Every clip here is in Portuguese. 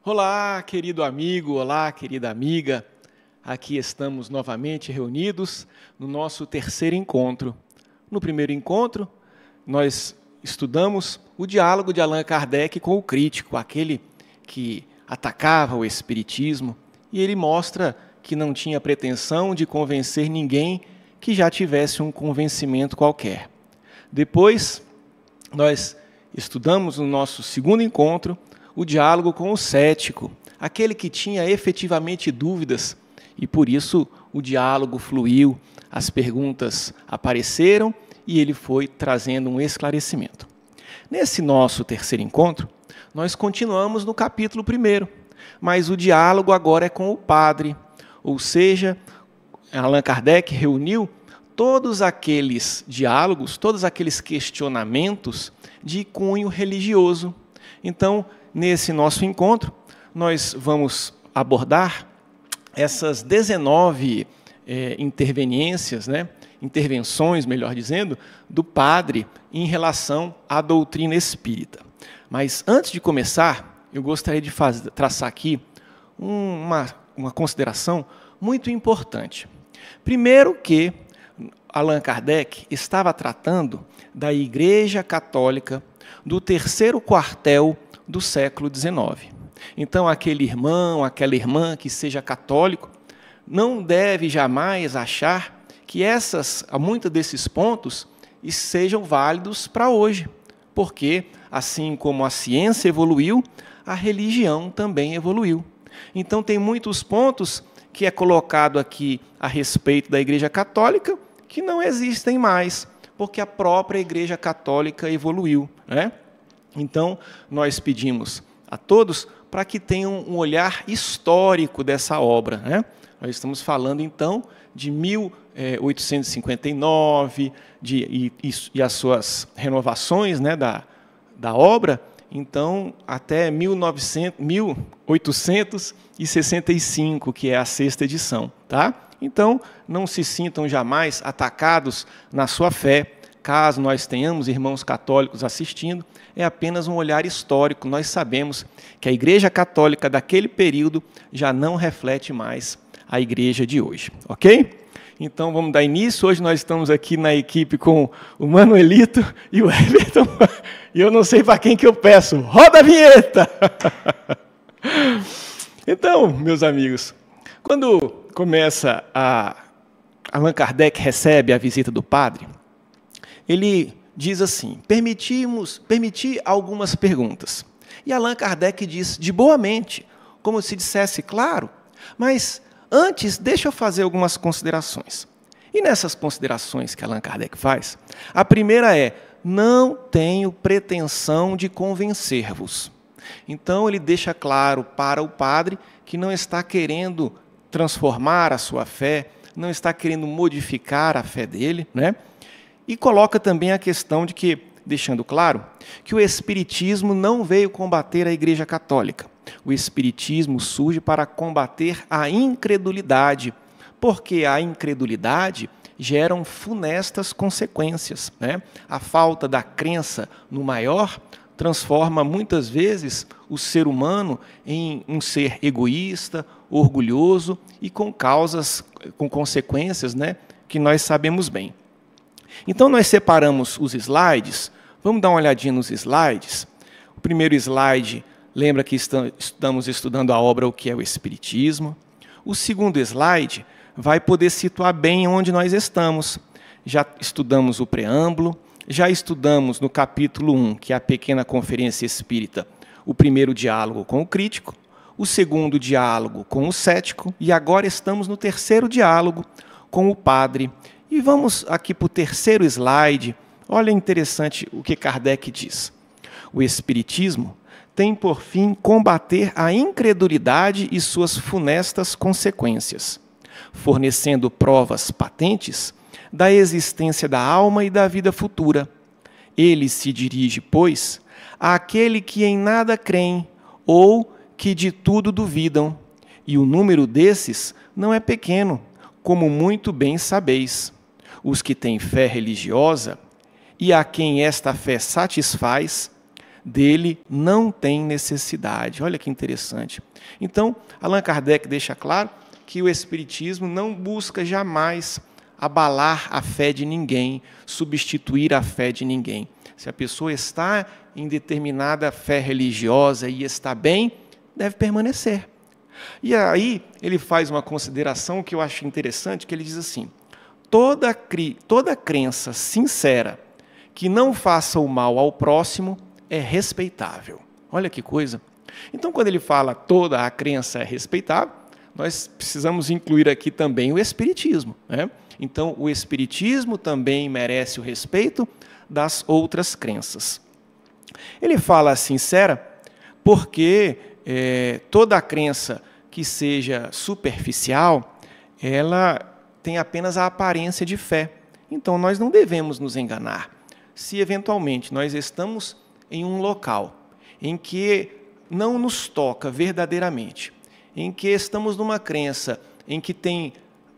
Olá, querido amigo, olá, querida amiga. Aqui estamos novamente reunidos no nosso terceiro encontro. No primeiro encontro, nós estudamos o diálogo de Allan Kardec com o crítico, aquele que atacava o espiritismo, e ele mostra que não tinha pretensão de convencer ninguém que já tivesse um convencimento qualquer. Depois, nós estudamos no nosso segundo encontro o diálogo com o cético, aquele que tinha efetivamente dúvidas, e por isso o diálogo fluiu, as perguntas apareceram e ele foi trazendo um esclarecimento. Nesse nosso terceiro encontro, nós continuamos no capítulo 1, mas o diálogo agora é com o padre, ou seja, Allan Kardec reuniu todos aqueles diálogos, todos aqueles questionamentos de cunho religioso. Então, nesse nosso encontro, nós vamos abordar essas 19 intervenções, melhor dizendo, do padre em relação à doutrina espírita. Mas, antes de começar, eu gostaria de traçar aqui uma consideração muito importante. Primeiro que Allan Kardec estava tratando da Igreja Católica do terceiro quartel do século XIX. Então, aquele irmão, aquela irmã que seja católico, não deve jamais achar que muitos desses pontos sejam válidos para hoje, porque, assim como a ciência evoluiu, a religião também evoluiu. Então, tem muitos pontos que é colocado aqui a respeito da Igreja Católica que não existem mais, porque a própria Igreja Católica evoluiu, né? Então, nós pedimos a todos para que tenham um olhar histórico dessa obra, né? Nós estamos falando, então, de 1859 e as suas renovações, né, da obra, então, até 1865, que é a 6ª edição. Tá? Então, não se sintam jamais atacados na sua fé. Caso nós tenhamos irmãos católicos assistindo, é apenas um olhar histórico. Nós sabemos que a Igreja Católica daquele período já não reflete mais a Igreja de hoje. Ok? Então, vamos dar início. Hoje nós estamos aqui na equipe com o Manuelito e o Everton. E eu não sei para quem que eu peço. Roda a vinheta! Então, meus amigos, quando começa Allan Kardec recebe a visita do padre, ele diz assim: permiti algumas perguntas. E Allan Kardec diz de boa mente, como se dissesse, claro, mas antes deixa eu fazer algumas considerações. E nessas considerações que Allan Kardec faz, a primeira é: não tenho pretensão de convencer-vos. Então ele deixa claro para o padre que não está querendo transformar a sua fé, não está querendo modificar a fé dele, né? E coloca também a questão de que, deixando claro, que o Espiritismo não veio combater a Igreja Católica. O Espiritismo surge para combater a incredulidade, porque a incredulidade gera funestas consequências, né? A falta da crença no maior transforma muitas vezes o ser humano em um ser egoísta, orgulhoso e com consequências, né, que nós sabemos bem. Então, nós separamos os slides. Vamos dar uma olhadinha nos slides. O primeiro slide lembra que estamos estudando a obra O que é o Espiritismo. O segundo slide vai poder situar bem onde nós estamos. Já estudamos o preâmbulo, já estudamos no capítulo 1, que é a Pequena Conferência Espírita, o primeiro diálogo com o crítico, o segundo diálogo com o cético, e agora estamos no terceiro diálogo com o padre. E vamos aqui para o terceiro slide. Olha interessante o que Kardec diz. O Espiritismo tem por fim combater a incredulidade e suas funestas consequências, fornecendo provas patentes da existência da alma e da vida futura. Ele se dirige, pois, àquele que em nada creem ou que de tudo duvidam, e o número desses não é pequeno, como muito bem sabeis. Os que têm fé religiosa e a quem esta fé satisfaz, dele não tem necessidade. Olha que interessante. Então, Allan Kardec deixa claro que o Espiritismo não busca jamais abalar a fé de ninguém, substituir a fé de ninguém. Se a pessoa está em determinada fé religiosa e está bem, deve permanecer. E aí ele faz uma consideração que eu acho interessante, que ele diz assim: toda crença sincera que não faça o mal ao próximo é respeitável. Olha que coisa. Então, quando ele fala toda a crença é respeitável, nós precisamos incluir aqui também o Espiritismo, né? Então, o Espiritismo também merece o respeito das outras crenças. Ele fala sincera porque toda a crença que seja superficial, ela tem apenas a aparência de fé. Então, nós não devemos nos enganar. Se, eventualmente, nós estamos em um local em que não nos toca verdadeiramente, em que estamos numa crença em que tem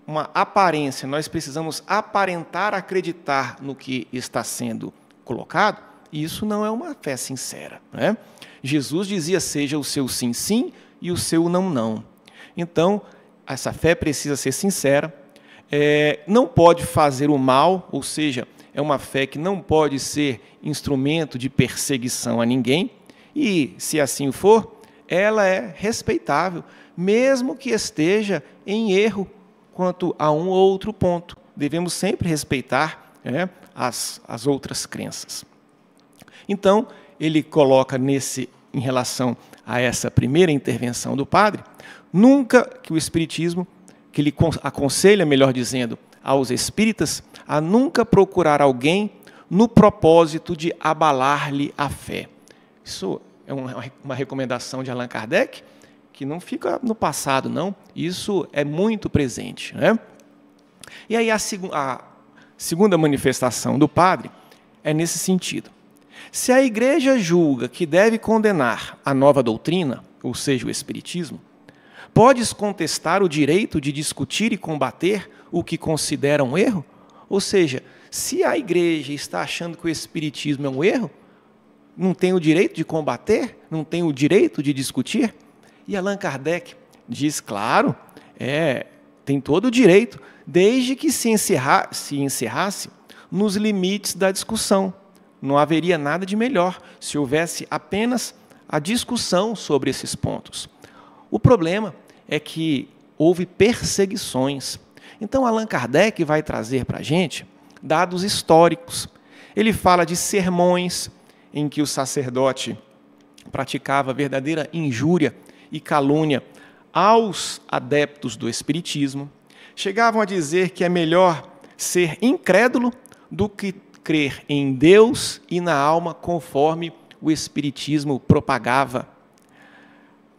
uma aparência, nós precisamos aparentar acreditar no que está sendo colocado, isso não é uma fé sincera, né? Jesus dizia: seja o seu sim, sim, e o seu não, não. Então, essa fé precisa ser sincera, não pode fazer o mal, ou seja, é uma fé que não pode ser instrumento de perseguição a ninguém, e, se assim for, ela é respeitável, mesmo que esteja em erro quanto a um ou outro ponto. Devemos sempre respeitar, né, as outras crenças. Então, ele coloca em relação a essa primeira intervenção do padre, nunca que o Espiritismo, que ele aconselha, melhor dizendo, aos espíritas, a nunca procurar alguém no propósito de abalar-lhe a fé. Isso é uma recomendação de Allan Kardec, que não fica no passado, não. Isso é muito presente, né? E aí a segunda manifestação do padre é nesse sentido. Se a Igreja julga que deve condenar a nova doutrina, ou seja, o Espiritismo, podes contestar o direito de discutir e combater o que considera um erro? Ou seja, se a Igreja está achando que o Espiritismo é um erro, não tem o direito de combater? Não tem o direito de discutir? E Allan Kardec diz, claro, tem todo o direito, desde que se encerrasse nos limites da discussão. Não haveria nada de melhor se houvesse apenas a discussão sobre esses pontos. O problema é que houve perseguições. Então, Allan Kardec vai trazer para a gente dados históricos. Ele fala de sermões em que o sacerdote praticava verdadeira injúria e calúnia aos adeptos do Espiritismo. Chegavam a dizer que é melhor ser incrédulo do que crer em Deus e na alma, conforme o Espiritismo propagava.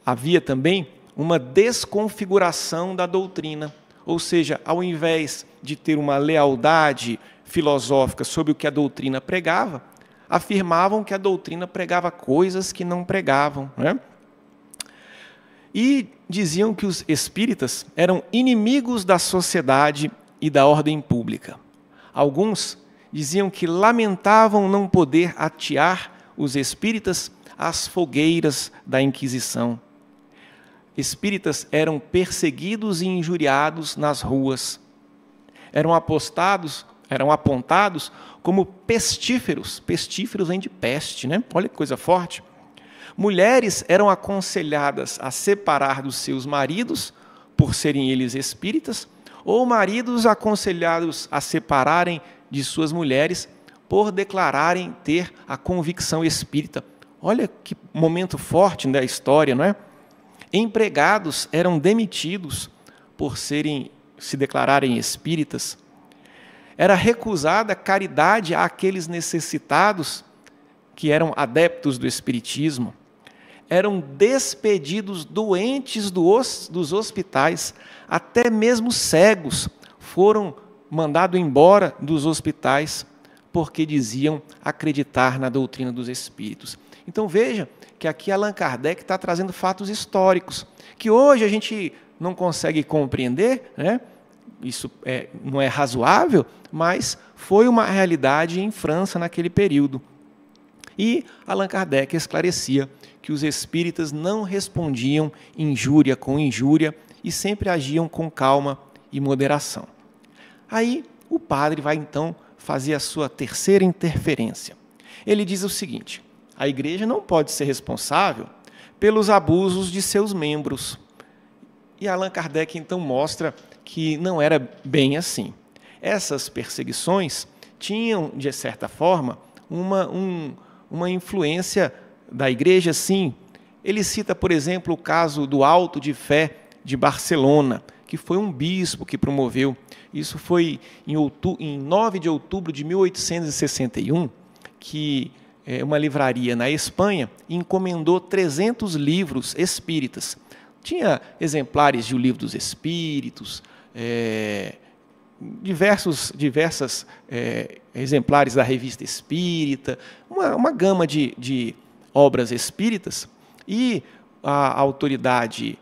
Havia também uma desconfiguração da doutrina, ou seja, ao invés de ter uma lealdade filosófica sobre o que a doutrina pregava, afirmavam que a doutrina pregava coisas que não pregavam, né? E diziam que os espíritas eram inimigos da sociedade e da ordem pública. Alguns diziam que lamentavam não poder atear os espíritas às fogueiras da Inquisição. Espíritas eram perseguidos e injuriados nas ruas. Eram apontados como pestíferos. Pestíferos vem de peste, né? Olha que coisa forte. Mulheres eram aconselhadas a separar dos seus maridos, por serem eles espíritas, ou maridos aconselhados a separarem de suas mulheres, por declararem ter a convicção espírita. Olha que momento forte da história, não é? Empregados eram demitidos por se declararem espíritas. Era recusada caridade àqueles necessitados que eram adeptos do Espiritismo. Eram despedidos doentes dos hospitais, até mesmo cegos foram mandados embora dos hospitais porque diziam acreditar na doutrina dos espíritos. Então veja que aqui Allan Kardec está trazendo fatos históricos, que hoje a gente não consegue compreender, né? Isso não é razoável, mas foi uma realidade em França naquele período. E Allan Kardec esclarecia que os espíritas não respondiam injúria com injúria e sempre agiam com calma e moderação. Aí o padre vai então fazer a sua terceira interferência. Ele diz o seguinte: a igreja não pode ser responsável pelos abusos de seus membros. E Allan Kardec então mostra que não era bem assim. Essas perseguições tinham, de certa forma, uma influência da igreja, sim. Ele cita, por exemplo, o caso do Auto de Fé de Barcelona, que foi um bispo que promoveu. Isso foi em 9 de outubro de 1861, que uma livraria na Espanha encomendou 300 livros espíritas. Tinha exemplares de O Livro dos Espíritos, diversos exemplares da Revista Espírita, uma gama de obras espíritas, e a autoridade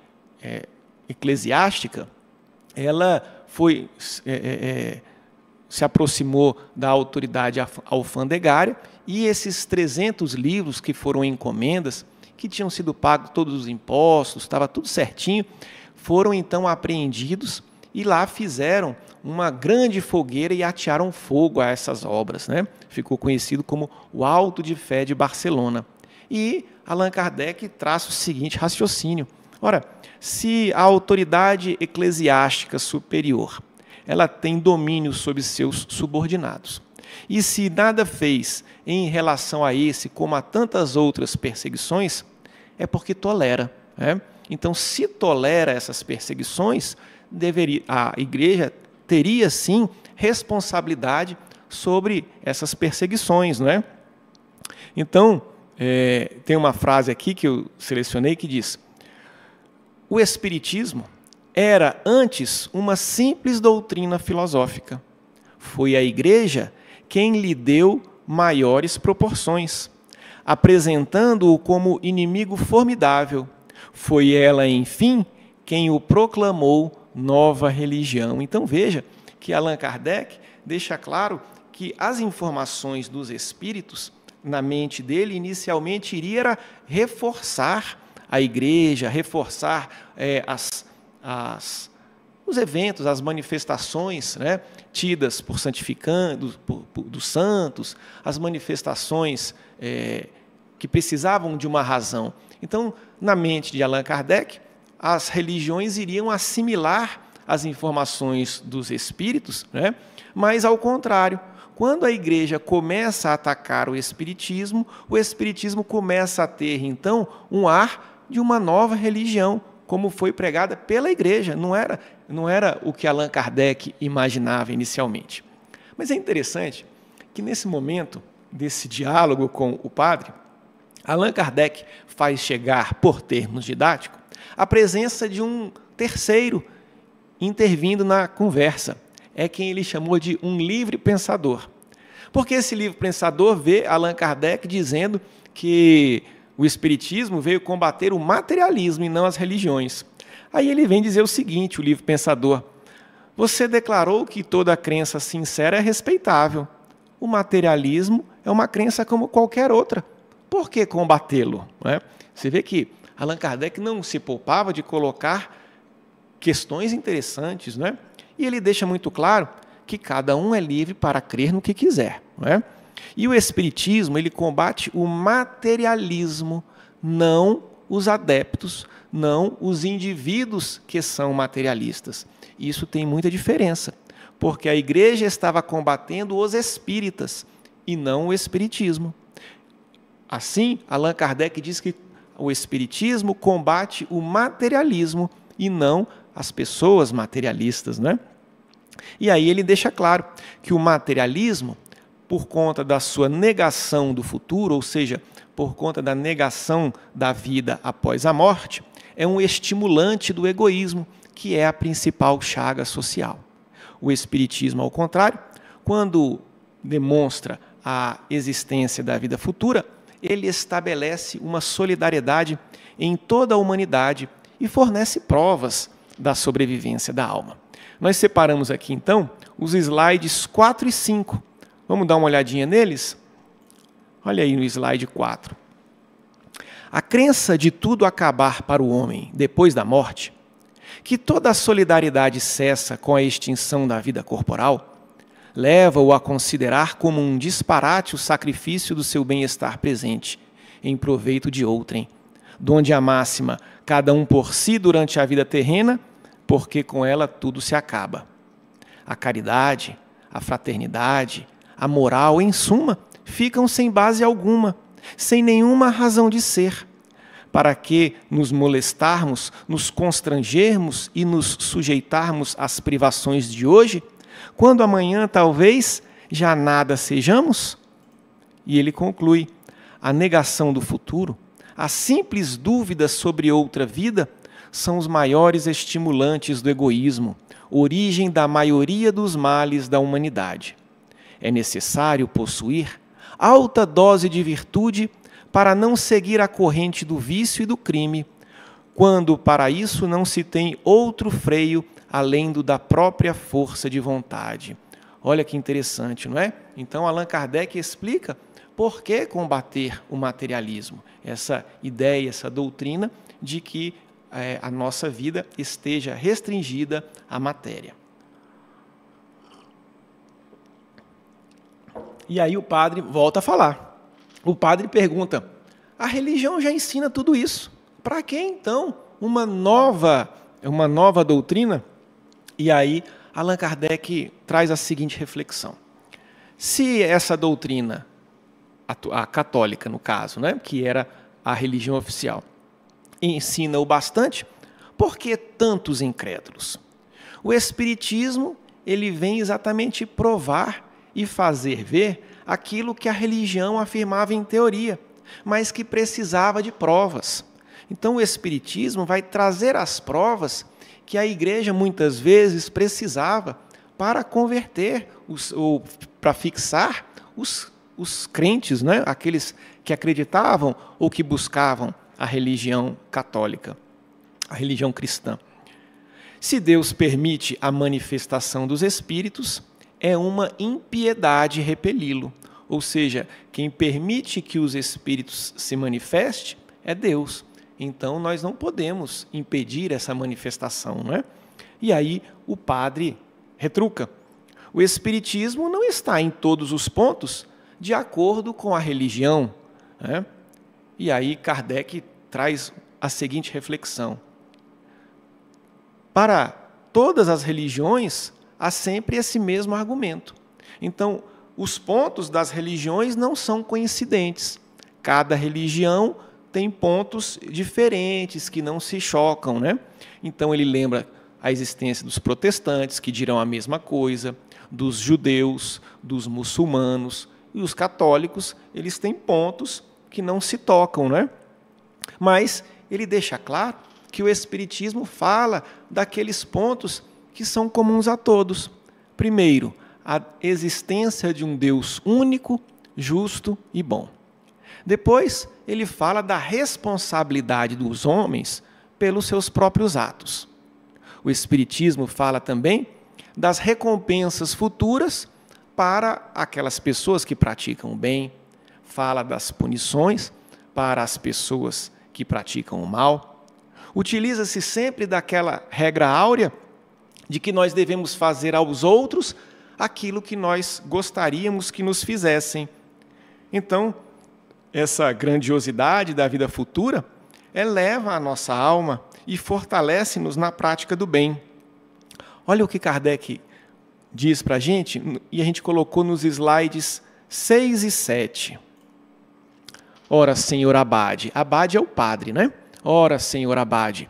eclesiástica, ela se aproximou da autoridade alfandegária, e esses 300 livros que foram encomendas, que tinham sido pagos todos os impostos, estava tudo certinho, foram então apreendidos e lá fizeram uma grande fogueira e atearam fogo a essas obras, né? Ficou conhecido como o Auto de Fé de Barcelona. E Allan Kardec traça o seguinte raciocínio: ora, se a autoridade eclesiástica superior ela tem domínio sobre seus subordinados, e se nada fez em relação a esse, como a tantas outras perseguições, é porque tolera, né? Então, se tolera essas perseguições, a igreja teria, sim, responsabilidade sobre essas perseguições, não é? Então, tem uma frase aqui que eu selecionei que diz: o Espiritismo era antes uma simples doutrina filosófica. Foi a igreja quem lhe deu maiores proporções, apresentando-o como inimigo formidável. Foi ela, enfim, quem o proclamou nova religião. Então veja que Allan Kardec deixa claro que as informações dos espíritos, na mente dele, inicialmente iria reforçar a igreja, reforçar os eventos, as manifestações, né, tidas por santificandos, dos santos, as manifestações que precisavam de uma razão. Então, na mente de Allan Kardec, as religiões iriam assimilar as informações dos espíritos, né? Mas, ao contrário, quando a igreja começa a atacar o espiritismo começa a ter, então, um ar de uma nova religião, como foi pregada pela igreja, não era o que Allan Kardec imaginava inicialmente. Mas é interessante que, nesse momento desse diálogo com o padre, Allan Kardec faz chegar, por termos didáticos, a presença de um terceiro intervindo na conversa. É quem ele chamou de um livre pensador. Porque esse livre pensador vê Allan Kardec dizendo que o Espiritismo veio combater o materialismo e não as religiões. Aí ele vem dizer o seguinte, o livre pensador: você declarou que toda crença sincera é respeitável. O materialismo é uma crença como qualquer outra. Por que combatê-lo? Você vê que Allan Kardec não se poupava de colocar questões interessantes, não é? E ele deixa muito claro que cada um é livre para crer no que quiser, não é? E o Espiritismo, ele combate o materialismo, não os adeptos, não os indivíduos que são materialistas. Isso tem muita diferença, porque a igreja estava combatendo os espíritas e não o Espiritismo. Assim, Allan Kardec diz que o Espiritismo combate o materialismo e não as pessoas materialistas, né? E aí ele deixa claro que o materialismo, por conta da sua negação do futuro, ou seja, por conta da negação da vida após a morte, é um estimulante do egoísmo, que é a principal chaga social. O Espiritismo, ao contrário, quando demonstra a existência da vida futura, ele estabelece uma solidariedade em toda a humanidade e fornece provas da sobrevivência da alma. Nós separamos aqui, então, os slides 4 e 5. Vamos dar uma olhadinha neles? Olha aí no slide 4. A crença de tudo acabar para o homem depois da morte, que toda a solidariedade cessa com a extinção da vida corporal, leva-o a considerar como um disparate o sacrifício do seu bem-estar presente, em proveito de outrem, donde a máxima, cada um por si durante a vida terrena, porque com ela tudo se acaba. A caridade, a fraternidade, a moral, em suma, ficam sem base alguma, sem nenhuma razão de ser. Para que nos molestarmos, nos constrangermos e nos sujeitarmos às privações de hoje, quando amanhã talvez já nada sejamos? E ele conclui: a negação do futuro, as simples dúvidas sobre outra vida, são os maiores estimulantes do egoísmo, origem da maioria dos males da humanidade. É necessário possuir alta dose de virtude para não seguir a corrente do vício e do crime, quando para isso não se tem outro freio além do da própria força de vontade. Olha que interessante, não é? Então, Allan Kardec explica por que combater o materialismo, essa ideia, essa doutrina de que a nossa vida esteja restringida à matéria. E aí o padre volta a falar. O padre pergunta: a religião já ensina tudo isso. Para que então uma nova doutrina? E aí Allan Kardec traz a seguinte reflexão: se essa doutrina, a católica no caso, né, que era a religião oficial, ensina o bastante, por que tantos incrédulos? O Espiritismo, ele vem exatamente provar e fazer ver aquilo que a religião afirmava em teoria, mas que precisava de provas. Então o Espiritismo vai trazer as provas que a igreja muitas vezes precisava para converter, ou para fixar os crentes, né? Aqueles que acreditavam ou que buscavam a religião católica, a religião cristã. Se Deus permite a manifestação dos espíritos, é uma impiedade repeli-lo. Ou seja, quem permite que os espíritos se manifestem é Deus. Então, nós não podemos impedir essa manifestação, não é? E aí, o padre retruca: o espiritismo não está em todos os pontos de acordo com a religião, né? E aí, Kardec traz a seguinte reflexão: para todas as religiões, há sempre esse mesmo argumento. Então, os pontos das religiões não são coincidentes. Cada religião tem pontos diferentes que não se chocam, né? Então, ele lembra a existência dos protestantes, que dirão a mesma coisa, dos judeus, dos muçulmanos, e os católicos, eles têm pontos que não se tocam, né? Mas ele deixa claro que o Espiritismo fala daqueles pontos que são comuns a todos. Primeiro, a existência de um Deus único, justo e bom. Depois, ele fala da responsabilidade dos homens pelos seus próprios atos. O Espiritismo fala também das recompensas futuras para aquelas pessoas que praticam o bem, fala das punições para as pessoas que praticam o mal. Utiliza-se sempre daquela regra áurea de que nós devemos fazer aos outros aquilo que nós gostaríamos que nos fizessem. Então, essa grandiosidade da vida futura eleva a nossa alma e fortalece-nos na prática do bem. Olha o que Kardec diz para a gente, e a gente colocou nos slides 6 e 7. Ora, senhor abade. Abade é o padre, né? Ora, senhor abade.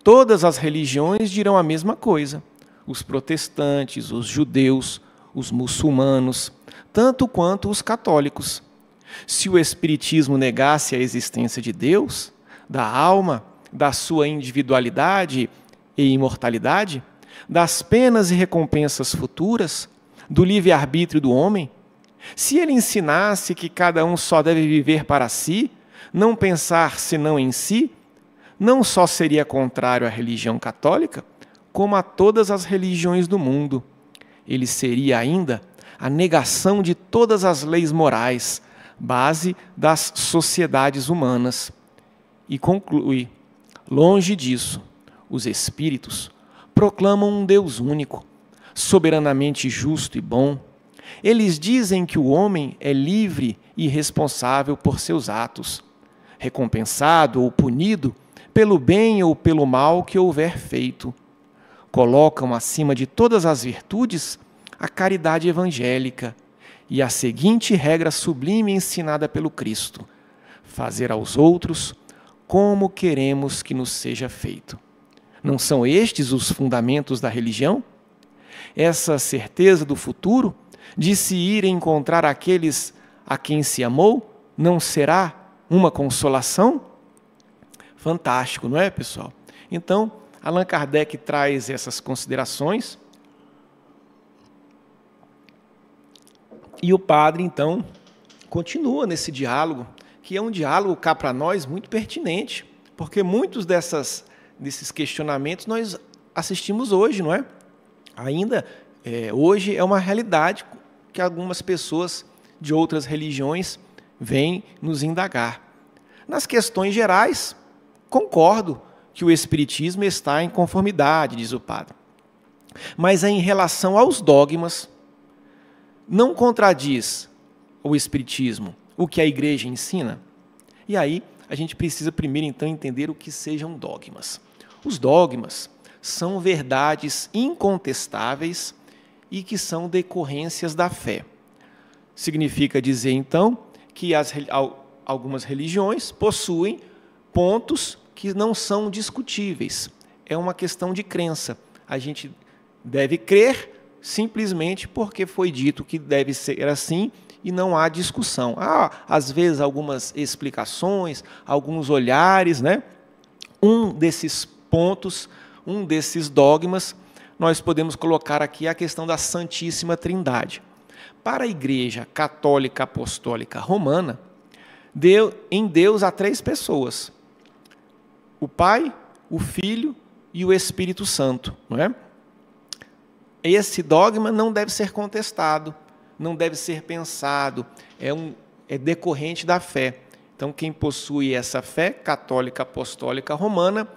Todas as religiões dirão a mesma coisa. Os protestantes, os judeus, os muçulmanos, tanto quanto os católicos. Se o Espiritismo negasse a existência de Deus, da alma, da sua individualidade e imortalidade, das penas e recompensas futuras, do livre-arbítrio do homem, se ele ensinasse que cada um só deve viver para si, não pensar senão em si, não só seria contrário à religião católica, como a todas as religiões do mundo. Ele seria ainda a negação de todas as leis morais, base das sociedades humanas. E conclui: longe disso, os espíritos proclamam um Deus único, soberanamente justo e bom. Eles dizem que o homem é livre e responsável por seus atos, recompensado ou punido pelo bem ou pelo mal que houver feito. Colocam acima de todas as virtudes a caridade evangélica e a seguinte regra sublime ensinada pelo Cristo: fazer aos outros como queremos que nos seja feito. Não são estes os fundamentos da religião? Essa certeza do futuro, de se ir encontrar aqueles a quem se amou, não será uma consolação? Fantástico, não é, pessoal? Então, Allan Kardec traz essas considerações. E o padre, então, continua nesse diálogo, que é um diálogo cá para nós muito pertinente, porque muitos desses questionamentos nós assistimos hoje, não é? Ainda hoje é uma realidade que algumas pessoas de outras religiões vêm nos indagar. Nas questões gerais, concordo que o Espiritismo está em conformidade, diz o padre. Mas em relação aos dogmas, não contradiz o Espiritismo o que a Igreja ensina? E aí a gente precisa primeiro então entender o que sejam dogmas. Os dogmas são verdades incontestáveis e que são decorrências da fé. Significa dizer então que algumas religiões possuem pontos que não são discutíveis. É uma questão de crença. A gente deve crer simplesmente porque foi dito que deve ser assim e não há discussão. Há, às vezes, algumas explicações, alguns olhares, né? Um desses pontos, um desses dogmas, nós podemos colocar aqui a questão da Santíssima Trindade. Para a Igreja Católica Apostólica Romana, em Deus há 3 pessoas: o Pai, o Filho e o Espírito Santo, não é? Esse dogma não deve ser contestado, não deve ser pensado, é decorrente da fé. Então, quem possui essa fé católica apostólica romana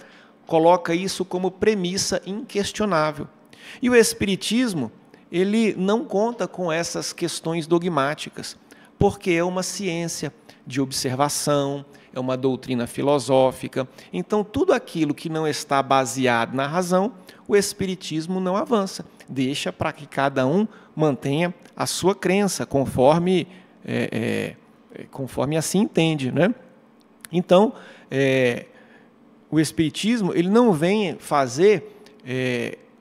coloca isso como premissa inquestionável. E o Espiritismo, ele não conta com essas questões dogmáticas, porque é uma ciência de observação, é uma doutrina filosófica. Então, tudo aquilo que não está baseado na razão, o Espiritismo não avança. Deixa para que cada um mantenha a sua crença, conforme assim entende, né? Então, o Espiritismo ele não vem fazer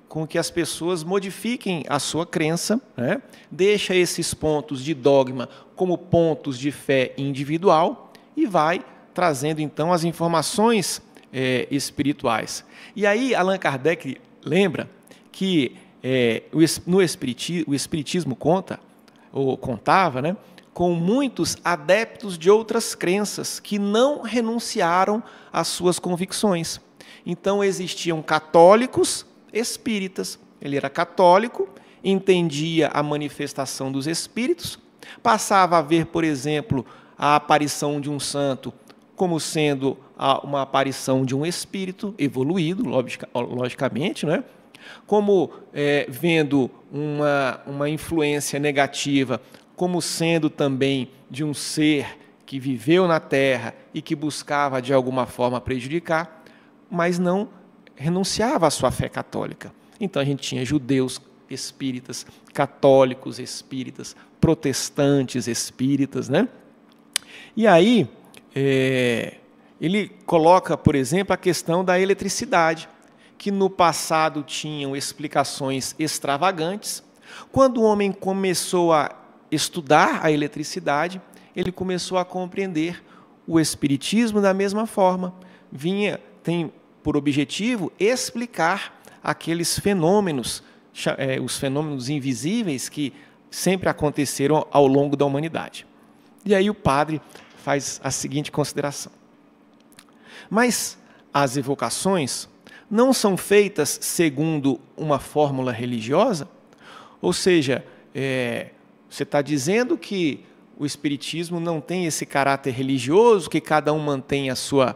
com que as pessoas modifiquem a sua crença, né? Deixa esses pontos de dogma como pontos de fé individual e vai trazendo, então, as informações espirituais. E aí, Allan Kardec lembra que o Espiritismo contava, né, com muitos adeptos de outras crenças que não renunciaram às suas convicções. Então, existiam católicos espíritas. Ele era católico, entendia a manifestação dos espíritos, passava a ver, por exemplo, a aparição de um santo como sendo uma aparição de um espírito evoluído, logicamente, né? Como vendo uma influência negativa, como sendo também de um ser que viveu na Terra e que buscava, de alguma forma, prejudicar, mas não renunciava à sua fé católica. Então, a gente tinha judeus espíritas, católicos espíritas, protestantes espíritas, né? E aí, ele coloca, por exemplo, a questão da eletricidade, que no passado tinham explicações extravagantes. Quando o homem começou a estudar a eletricidade, ele começou a compreender o Espiritismo da mesma forma. Tem por objetivo explicar aqueles fenômenos, os fenômenos invisíveis que sempre aconteceram ao longo da humanidade. E aí o padre faz a seguinte consideração: mas as evocações não são feitas segundo uma fórmula religiosa? Ou seja, você está dizendo que o Espiritismo não tem esse caráter religioso, que cada um mantém a sua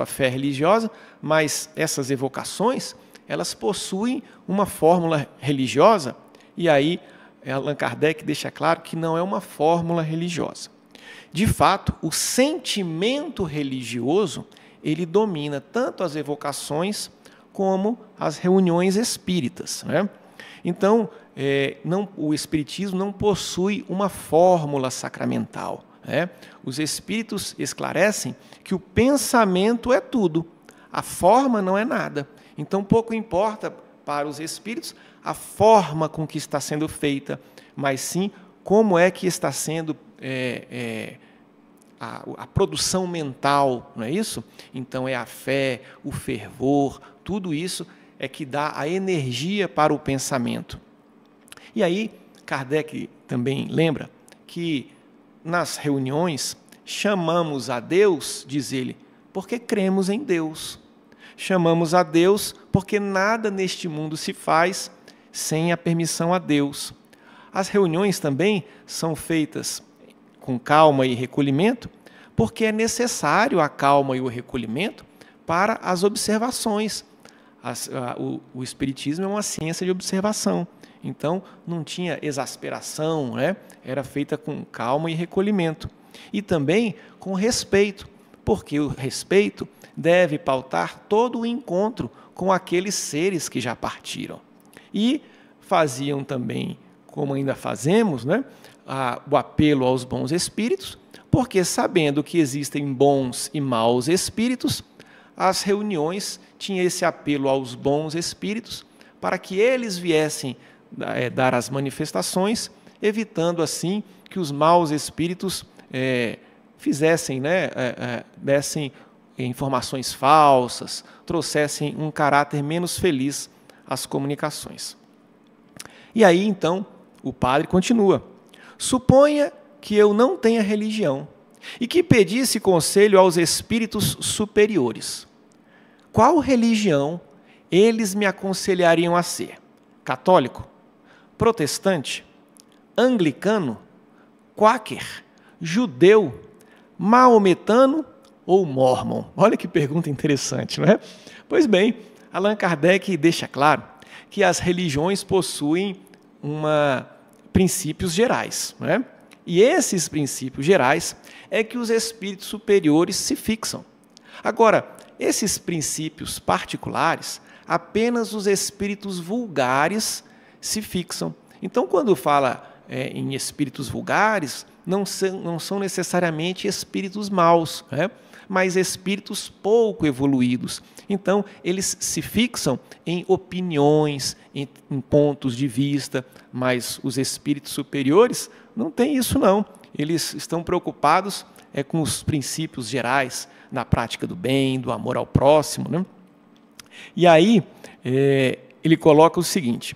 fé religiosa, mas essas evocações, elas possuem uma fórmula religiosa, e aí Allan Kardec deixa claro que não é uma fórmula religiosa. De fato, o sentimento religioso, ele domina tanto as evocações como as reuniões espíritas, né? Então, o Espiritismo não possui uma fórmula sacramental, né? Os Espíritos esclarecem que o pensamento é tudo, a forma não é nada. Então, pouco importa para os Espíritos a forma com que está sendo feita, mas sim como é que está sendo a produção mental, não é isso? Então, é a fé, o fervor, tudo isso é que dá a energia para o pensamento. E aí, Kardec também lembra que nas reuniões chamamos a Deus, diz ele, porque cremos em Deus. Chamamos a Deus porque nada neste mundo se faz sem a permissão a Deus. As reuniões também são feitas com calma e recolhimento, porque é necessário a calma e o recolhimento para as observações. O Espiritismo é uma ciência de observação, então não tinha exasperação, né? Era feita com calma e recolhimento. E também com respeito, porque o respeito deve pautar todo o encontro com aqueles seres que já partiram. E faziam também, como ainda fazemos, né? O apelo aos bons espíritos, porque sabendo que existem bons e maus espíritos, as reuniões tinham esse apelo aos bons espíritos para que eles viessem dar as manifestações, evitando assim que os maus espíritos fizessem, né, dessem informações falsas, trouxessem um caráter menos feliz às comunicações. E aí, então, o padre continua. Suponha que eu não tenha religião e que pedisse conselho aos espíritos superiores. Qual religião eles me aconselhariam a ser? Católico? Protestante? Anglicano? Quaker? Judeu? Maometano ou mórmon? Olha que pergunta interessante, não é? Pois bem, Allan Kardec deixa claro que as religiões possuem princípios gerais, não é? E esses princípios gerais é que os espíritos superiores se fixam. Agora, esses princípios particulares, apenas os espíritos vulgares se fixam. Então, quando fala em espíritos vulgares, não são necessariamente espíritos maus, né? Mas espíritos pouco evoluídos. Então, eles se fixam em opiniões, em pontos de vista, mas os espíritos superiores não têm isso, não. Eles estão preocupados com os princípios gerais da prática do bem, do amor ao próximo, né? E aí, ele coloca o seguinte: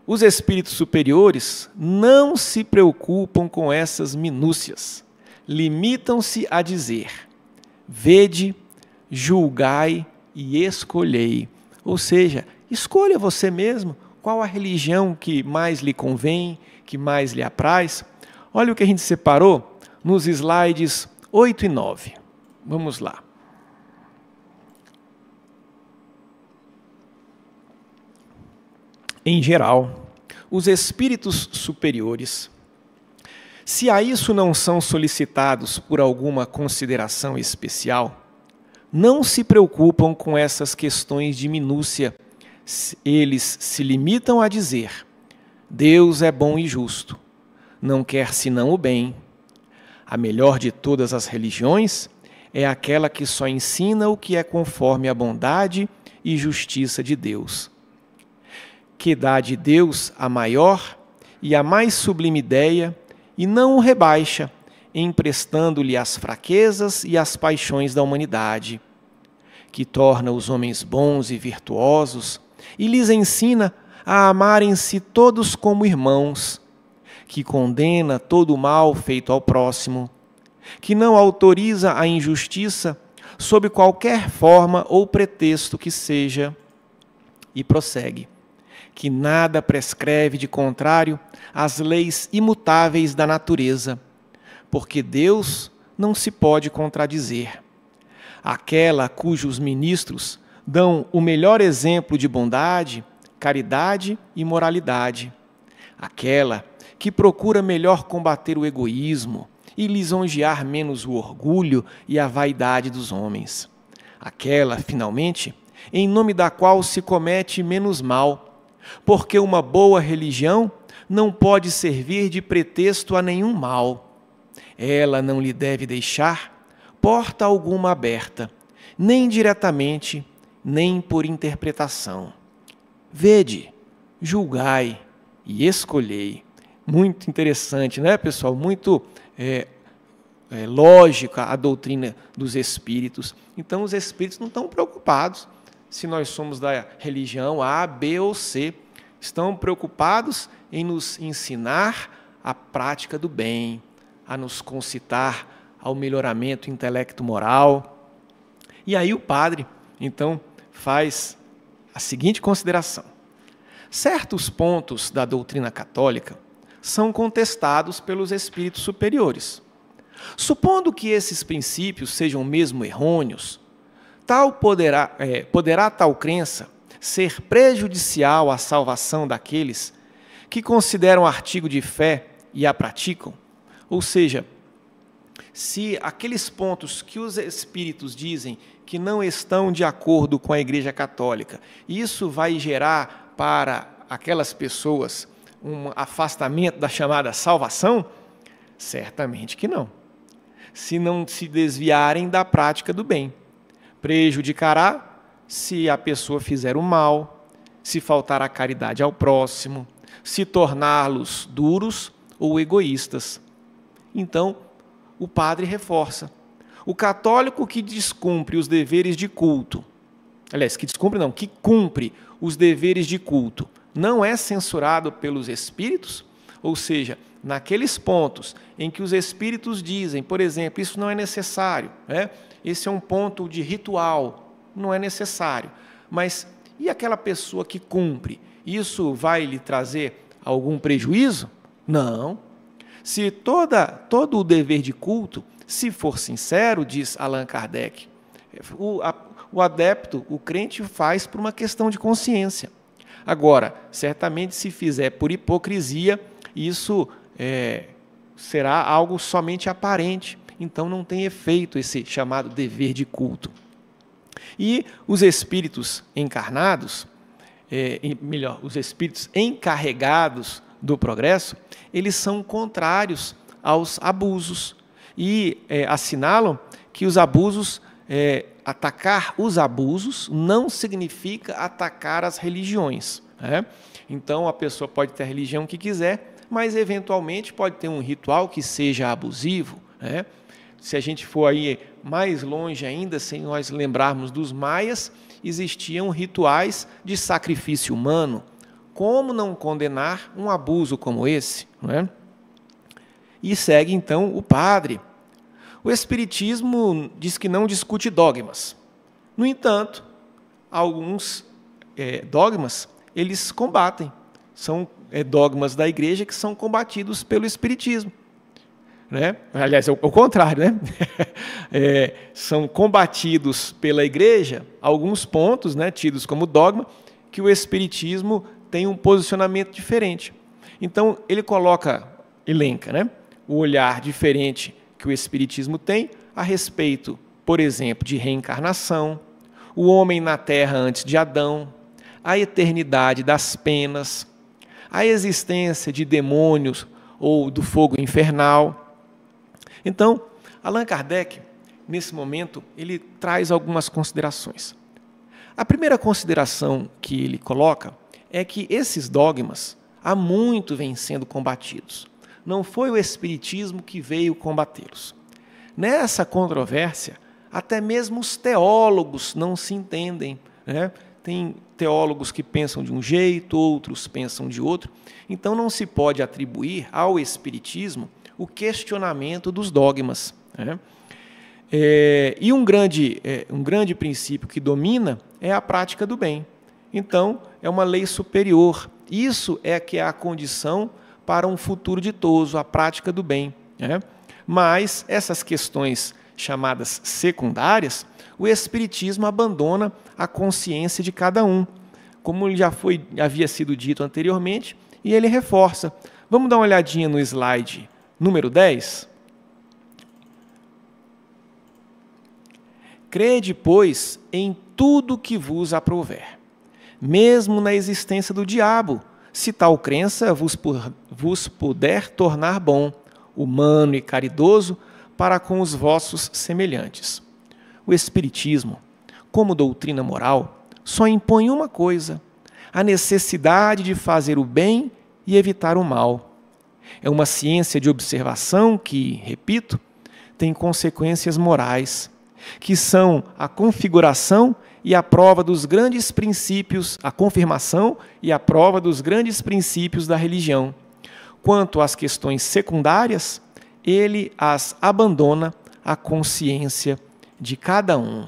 os espíritos superiores não se preocupam com essas minúcias, limitam-se a dizer: vede, julgai e escolhei. Ou seja, escolha você mesmo qual a religião que mais lhe convém, que mais lhe apraz. Olha o que a gente separou nos slides 8 e 9. Vamos lá. Em geral, os espíritos superiores, se a isso não são solicitados por alguma consideração especial, não se preocupam com essas questões de minúcia. Eles se limitam a dizer: Deus é bom e justo, não quer senão o bem. A melhor de todas as religiões é aquela que só ensina o que é conforme a bondade e justiça de Deus, que dá de Deus a maior e a mais sublime ideia e não o rebaixa, emprestando-lhe as fraquezas e as paixões da humanidade, que torna os homens bons e virtuosos e lhes ensina a amarem-se todos como irmãos, que condena todo o mal feito ao próximo, que não autoriza a injustiça sob qualquer forma ou pretexto que seja, e prossegue: que nada prescreve de contrário às leis imutáveis da natureza, porque Deus não se pode contradizer. Aquela cujos ministros dão o melhor exemplo de bondade, caridade e moralidade. Aquela que procura melhor combater o egoísmo e lisonjear menos o orgulho e a vaidade dos homens. Aquela, finalmente, em nome da qual se comete menos mal, porque uma boa religião não pode servir de pretexto a nenhum mal. Ela não lhe deve deixar porta alguma aberta, nem diretamente, nem por interpretação. Vede, julgai e escolhei. Muito interessante, né, pessoal? Muito lógica a doutrina dos espíritos. Então, os espíritos não estão preocupados se nós somos da religião A, B ou C. Estão preocupados em nos ensinar a prática do bem, a nos concitar ao melhoramento intelecto-moral. E aí o padre, então, faz a seguinte consideração. Certos pontos da doutrina católica são contestados pelos espíritos superiores. Supondo que esses princípios sejam mesmo errôneos, poderá tal crença ser prejudicial à salvação daqueles que consideram artigo de fé e a praticam? Ou seja, se aqueles pontos que os espíritos dizem que não estão de acordo com a Igreja Católica, isso vai gerar para aquelas pessoas um afastamento da chamada salvação? Certamente que não. Se não se desviarem da prática do bem. Prejudicará se a pessoa fizer o mal, se faltar a caridade ao próximo, se torná-los duros ou egoístas. Então, o padre reforça. O católico que descumpre os deveres de culto, que cumpre os deveres de culto, não é censurado pelos espíritos? Ou seja, naqueles pontos em que os espíritos dizem, por exemplo, isso não é necessário, esse é um ponto de ritual, não é necessário. Mas e aquela pessoa que cumpre? Isso vai lhe trazer algum prejuízo? Não. Se todo o dever de culto, se for sincero, diz Allan Kardec, o adepto, o crente faz por uma questão de consciência. Agora, certamente se fizer por hipocrisia, isso será algo somente aparente, então não tem efeito esse chamado dever de culto. E os espíritos encarnados, os espíritos encarregados do progresso, eles são contrários aos abusos e assinalam que os abusos, atacar os abusos não significa atacar as religiões. Então, a pessoa pode ter a religião que quiser, mas eventualmente pode ter um ritual que seja abusivo. Se a gente for aí mais longe ainda, se nós lembrarmos dos maias, existiam rituais de sacrifício humano. Como não condenar um abuso como esse? E segue então o padre. O Espiritismo diz que não discute dogmas. No entanto, alguns dogmas eles combatem. São dogmas da Igreja que são combatidos pelo Espiritismo. Aliás, é o contrário, são combatidos pela Igreja alguns pontos, tidos como dogma, que o Espiritismo tem um posicionamento diferente. Então, ele elenca, o olhar diferente que o Espiritismo tem a respeito, por exemplo, de reencarnação, o homem na Terra antes de Adão, a eternidade das penas, a existência de demônios ou do fogo infernal. Então, Allan Kardec, nesse momento, ele traz algumas considerações. A primeira consideração que ele coloca é que esses dogmas há muito vêm sendo combatidos. Não foi o Espiritismo que veio combatê-los. Nessa controvérsia, até mesmo os teólogos não se entendem. Tem teólogos que pensam de um jeito, outros pensam de outro. Então, não se pode atribuir ao Espiritismo o questionamento dos dogmas. E um grande princípio que domina é a prática do bem. Então, é uma lei superior. Isso é que é a condição para um futuro ditoso, a prática do bem. Mas essas questões chamadas secundárias, o Espiritismo abandona a consciência de cada um, como havia sido dito anteriormente, e ele reforça. Vamos dar uma olhadinha no slide número 10? Crede, pois, em tudo que vos aprouver, mesmo na existência do diabo, se tal crença vos puder tornar bom, humano e caridoso para com os vossos semelhantes. O Espiritismo, como doutrina moral, só impõe uma coisa: a necessidade de fazer o bem e evitar o mal. É uma ciência de observação que, repito, tem consequências morais, que são a configuração e a prova dos grandes princípios, a confirmação e a prova dos grandes princípios da religião. Quanto às questões secundárias, ele as abandona à consciência de cada um.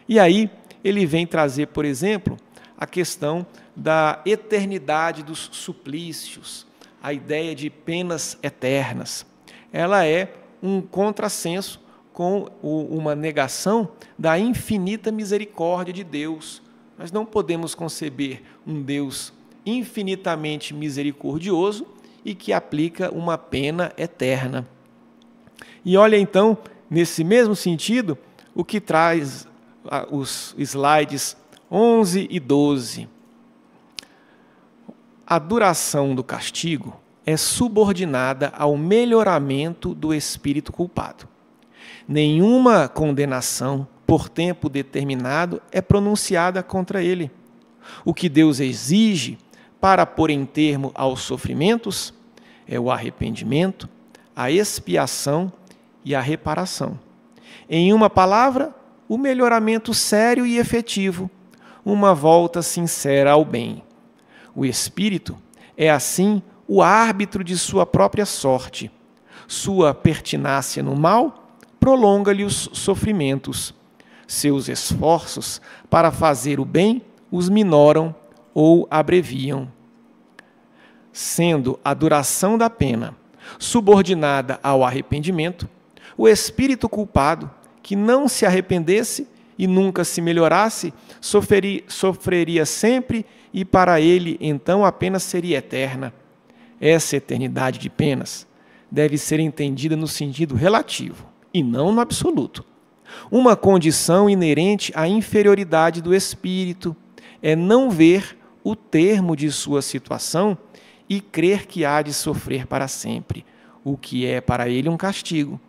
E aí ele vem trazer, por exemplo, a questão da eternidade dos suplícios, a ideia de penas eternas. Ela é um contrassenso com uma negação da infinita misericórdia de Deus. Nós não podemos conceber um Deus infinitamente misericordioso e que aplica uma pena eterna. E olha então, nesse mesmo sentido, o que traz os slides 11 e 12. A duração do castigo é subordinada ao melhoramento do espírito culpado. Nenhuma condenação por tempo determinado é pronunciada contra ele. O que Deus exige para pôr em termo aos sofrimentos é o arrependimento, a expiação e a reparação. Em uma palavra, o melhoramento sério e efetivo, uma volta sincera ao bem. O espírito é, assim, o árbitro de sua própria sorte. Sua pertinácia no mal prolonga-lhe os sofrimentos. Seus esforços para fazer o bem os minoram ou abreviam. Sendo a duração da pena subordinada ao arrependimento, o espírito culpado, que não se arrependesse e nunca se melhorasse, sofreria sempre e para ele, então, a pena seria eterna. Essa eternidade de penas deve ser entendida no sentido relativo e não no absoluto. Uma condição inerente à inferioridade do espírito é não ver o termo de sua situação e crer que há de sofrer para sempre, o que é para ele um castigo.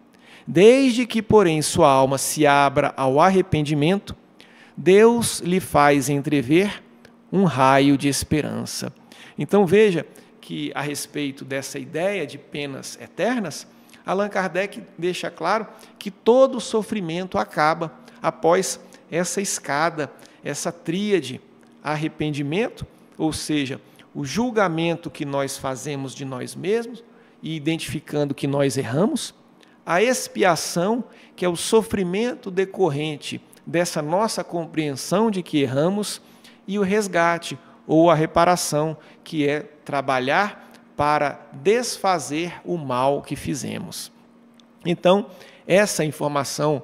Desde que, porém, sua alma se abra ao arrependimento, Deus lhe faz entrever um raio de esperança. Então veja que, a respeito dessa ideia de penas eternas, Allan Kardec deixa claro que todo sofrimento acaba após essa escada, essa tríade: arrependimento, ou seja, o julgamento que nós fazemos de nós mesmos e identificando que nós erramos; a expiação, que é o sofrimento decorrente dessa nossa compreensão de que erramos; e o resgate, ou a reparação, que é trabalhar para desfazer o mal que fizemos. Então, essa informação,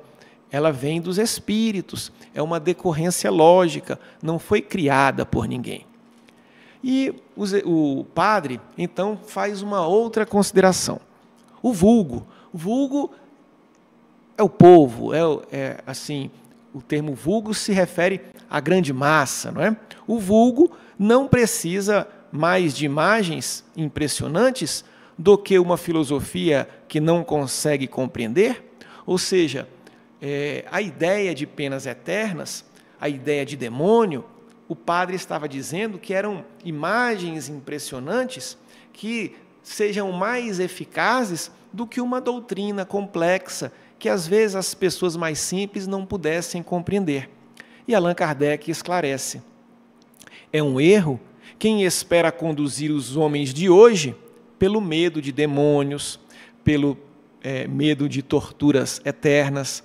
ela vem dos espíritos, é uma decorrência lógica, não foi criada por ninguém. E o padre, então, faz uma outra consideração. O vulgo é o povo, assim, o termo vulgo se refere à grande massa, não é? O vulgo não precisa mais de imagens impressionantes do que uma filosofia que não consegue compreender. Ou seja, a ideia de penas eternas, a ideia de demônio, o padre estava dizendo que eram imagens impressionantes que sejam mais eficazes do que uma doutrina complexa que às vezes as pessoas mais simples não pudessem compreender. E Allan Kardec esclarece: é um erro quem espera conduzir os homens de hoje pelo medo de demônios, pelo medo de torturas eternas.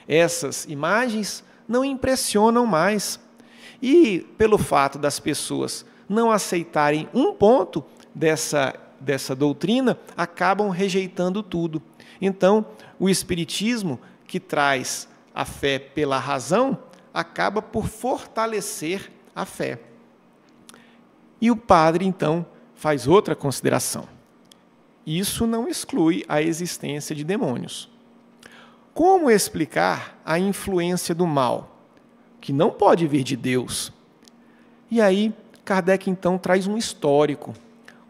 Essas imagens não impressionam mais. E pelo fato das pessoas não aceitarem um ponto dessa dessa doutrina acabam rejeitando tudo. Então, o Espiritismo, que traz a fé pela razão, acaba por fortalecer a fé. E o padre, então, faz outra consideração. Isso não exclui a existência de demônios. Como explicar a influência do mal, que não pode vir de Deus? E aí, Kardec, então, traz um histórico.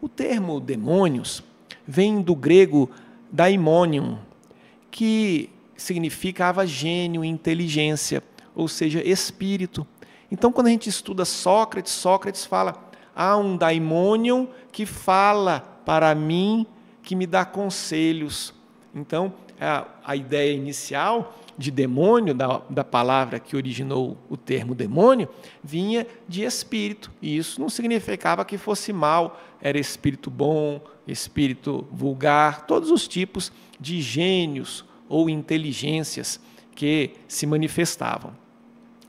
O termo demônios vem do grego daimonion, que significava gênio, inteligência, ou seja, espírito. Então, quando a gente estuda Sócrates, Sócrates fala: há um daimonion que fala para mim, que me dá conselhos. Então, a ideia inicial de demônio, da palavra que originou o termo demônio, vinha de espírito. E isso não significava que fosse mal, era espírito bom, espírito vulgar, todos os tipos de gênios ou inteligências que se manifestavam.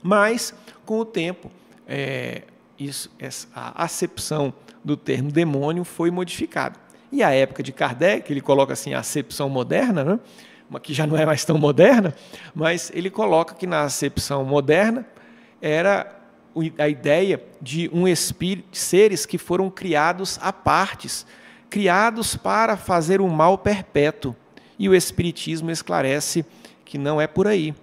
Mas, com o tempo, a acepção do termo demônio foi modificada. E a época de Kardec, ele coloca assim a acepção moderna, né? Que já não é mais tão moderna, mas ele coloca que na acepção moderna era a ideia de um espírito, de seres que foram criados à partes, criados para fazer um mal perpétuo. E o Espiritismo esclarece que não é por aí.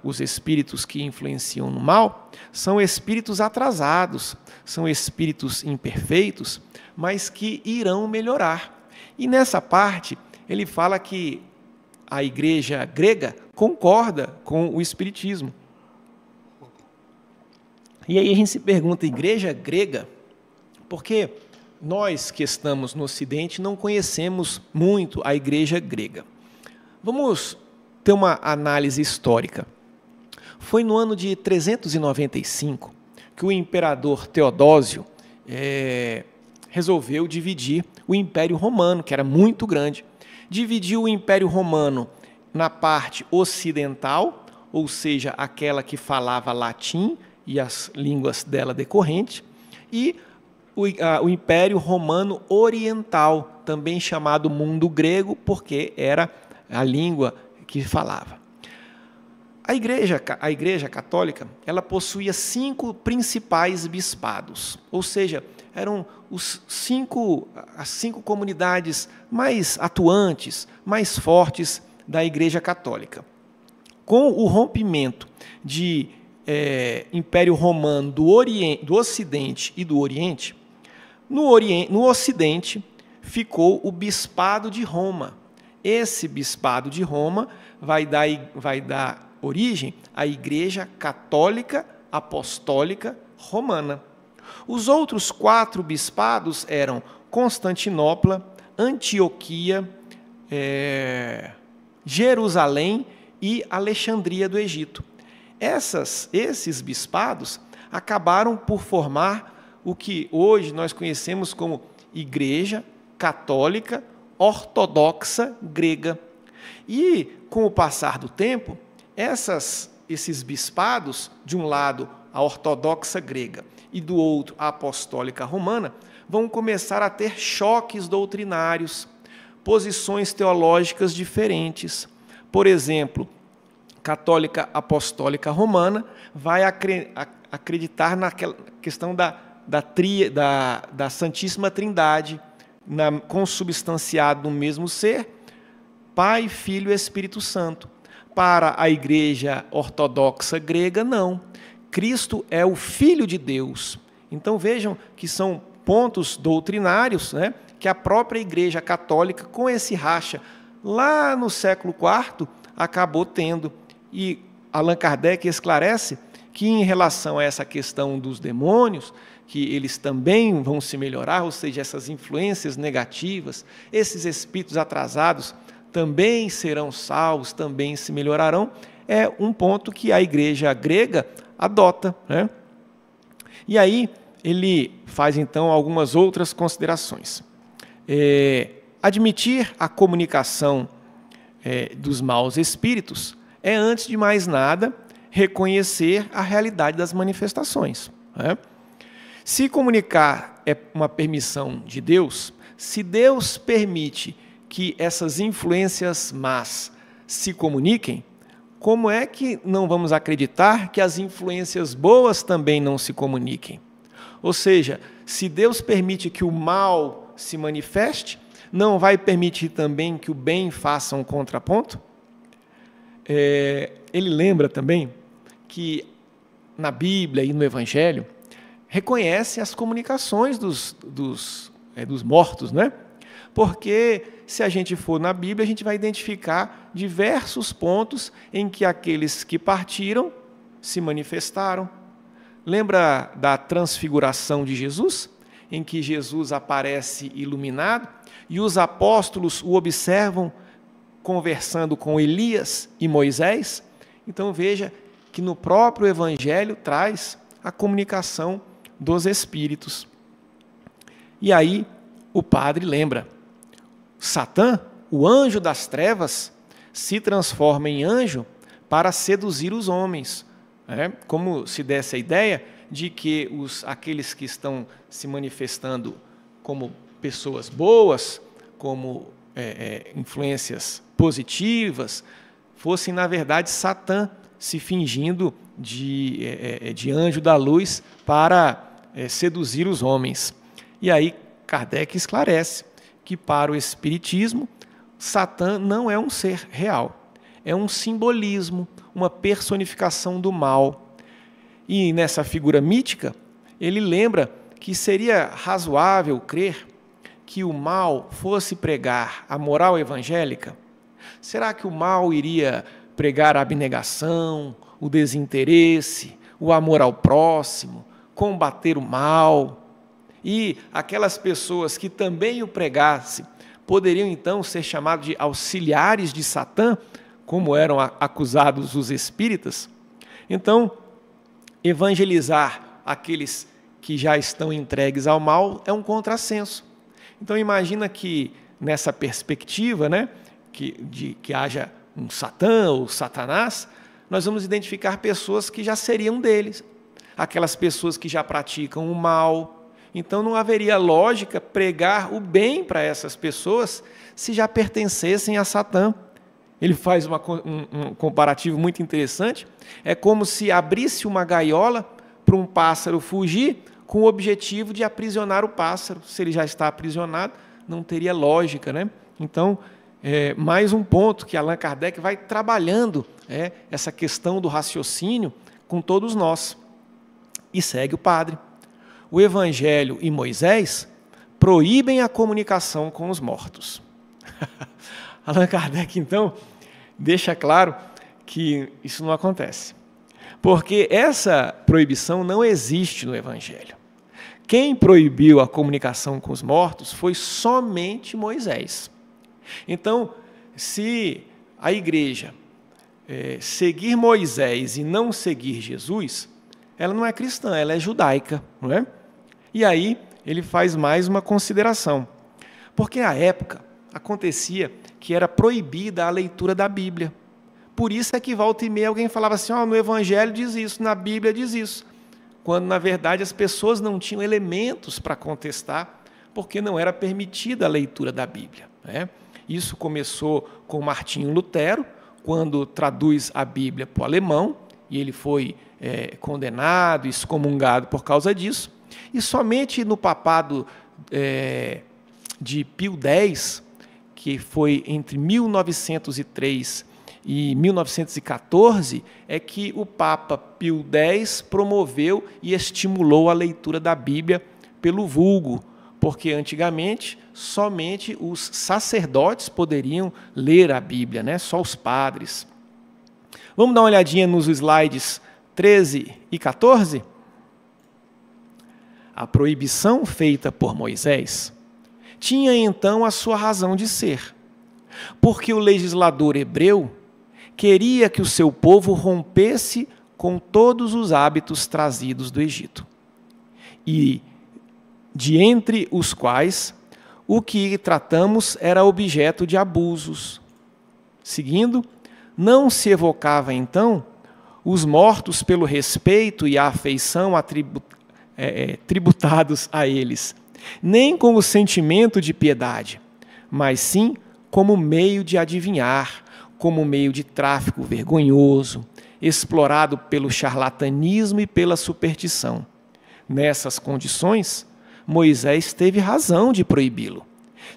Os espíritos que influenciam no mal são espíritos atrasados, são espíritos imperfeitos, mas que irão melhorar. E nessa parte, ele fala que a igreja grega concorda com o Espiritismo. E aí a gente se pergunta, igreja grega? Porque nós que estamos no Ocidente não conhecemos muito a igreja grega. Vamos ter uma análise histórica. Foi no ano de 395 que o imperador Teodósio resolveu dividir o Império Romano, que era muito grande. Dividiu o Império Romano na parte ocidental, ou seja, aquela que falava latim e as línguas dela decorrentes, e o Império Romano Oriental, também chamado mundo grego, porque era a língua que falava. A Igreja Católica, ela possuía 5 principais bispados, ou seja, eram as 5 comunidades mais atuantes, mais fortes da Igreja Católica. Com o rompimento de Império Romano do Ocidente e do Oriente, no Ocidente ficou o Bispado de Roma. Esse Bispado de Roma vai dar origem à Igreja Católica Apostólica Romana. Os outros 4 bispados eram Constantinopla, Antioquia, Jerusalém e Alexandria do Egito. Esses bispados acabaram por formar o que hoje nós conhecemos como Igreja Católica Ortodoxa Grega. E, com o passar do tempo, esses bispados, de um lado a ortodoxa grega e do outro a apostólica romana, vão começar a ter choques doutrinários, posições teológicas diferentes. Por exemplo, católica apostólica romana vai acreditar na questão da Santíssima Trindade, consubstanciado no mesmo ser, Pai, Filho e Espírito Santo. Para a Igreja Ortodoxa grega, não. Cristo é o Filho de Deus. Então vejam que são pontos doutrinários, né, que a própria Igreja Católica, com esse racha, lá no século IV, acabou tendo. E Allan Kardec esclarece que, em relação a essa questão dos demônios, que eles também vão se melhorar, ou seja, essas influências negativas, esses espíritos atrasados também serão salvos, também se melhorarão, é um ponto que a Igreja grega adota, né? E aí ele faz, então, algumas outras considerações. Admitir a comunicação dos maus espíritos é, antes de mais nada, reconhecer a realidade das manifestações, né? Se comunicar é uma permissão de Deus, se Deus permite que essas influências más se comuniquem, como é que não vamos acreditar que as influências boas também não se comuniquem? Ou seja, se Deus permite que o mal se manifeste, não vai permitir também que o bem faça um contraponto? Ele lembra também que na Bíblia e no Evangelho reconhece as comunicações dos mortos, né? Porque se a gente for na Bíblia, a gente vai identificar diversos pontos em que aqueles que partiram se manifestaram. Lembra da transfiguração de Jesus, em que Jesus aparece iluminado e os apóstolos o observam conversando com Elias e Moisés? Então veja que no próprio Evangelho traz a comunicação dos Espíritos. E aí o padre lembra, Satã, o anjo das trevas, se transforma em anjo para seduzir os homens. Como se desse a ideia de que aqueles que estão se manifestando como pessoas boas, como influências positivas, fossem, na verdade, Satã se fingindo de anjo da luz para seduzir os homens. E aí Kardec esclarece que para o Espiritismo, Satã não é um ser real, é um simbolismo, uma personificação do mal. E nessa figura mítica, ele lembra que seria razoável crer que o mal fosse pregar a moral evangélica? Será que o mal iria pregar a abnegação, o desinteresse, o amor ao próximo, combater o mal? E aquelas pessoas que também o pregassem poderiam então ser chamados de auxiliares de Satã, como eram acusados os espíritas? Então, evangelizar aqueles que já estão entregues ao mal é um contrassenso. Então imagina que nessa perspectiva, que haja um Satã ou Satanás, nós vamos identificar pessoas que já seriam deles, aquelas pessoas que já praticam o mal. Então não haveria lógica pregar o bem para essas pessoas se já pertencessem a Satã. Ele faz um comparativo muito interessante. É como se abrisse uma gaiola para um pássaro fugir com o objetivo de aprisionar o pássaro. Se ele já está aprisionado, não teria lógica, né? Então, mais um ponto que Allan Kardec vai trabalhando, essa questão do raciocínio com todos nós. E segue o padre. O Evangelho e Moisés proíbem a comunicação com os mortos. Allan Kardec, então, deixa claro que isso não acontece. Porque essa proibição não existe no Evangelho. Quem proibiu a comunicação com os mortos foi somente Moisés. Então, se a igreja seguir Moisés e não seguir Jesus, ela não é cristã, ela é judaica, não é? E aí ele faz mais uma consideração. Porque à época acontecia que era proibida a leitura da Bíblia. Por isso é que volta e meia alguém falava assim, no Evangelho diz isso, na Bíblia diz isso. Quando, na verdade, as pessoas não tinham elementos para contestar, porque não era permitida a leitura da Bíblia, né? Isso começou com Martinho Lutero, quando traduz a Bíblia para o alemão, e ele foi condenado, excomungado por causa disso. E somente no papado de Pio X, que foi entre 1903 e 1914, é que o Papa Pio X promoveu e estimulou a leitura da Bíblia pelo vulgo, porque antigamente somente os sacerdotes poderiam ler a Bíblia, né? Só os padres. Vamos dar uma olhadinha nos slides 13 e 14? A proibição feita por Moisés tinha então a sua razão de ser, porque o legislador hebreu queria que o seu povo rompesse com todos os hábitos trazidos do Egito, e de entre os quais o que tratamos era objeto de abusos. Seguindo, não se evocava então os mortos pelo respeito e a afeição tributados a eles, nem com o sentimento de piedade, mas sim como meio de adivinhar, como meio de tráfico vergonhoso, explorado pelo charlatanismo e pela superstição. Nessas condições, Moisés teve razão de proibi-lo.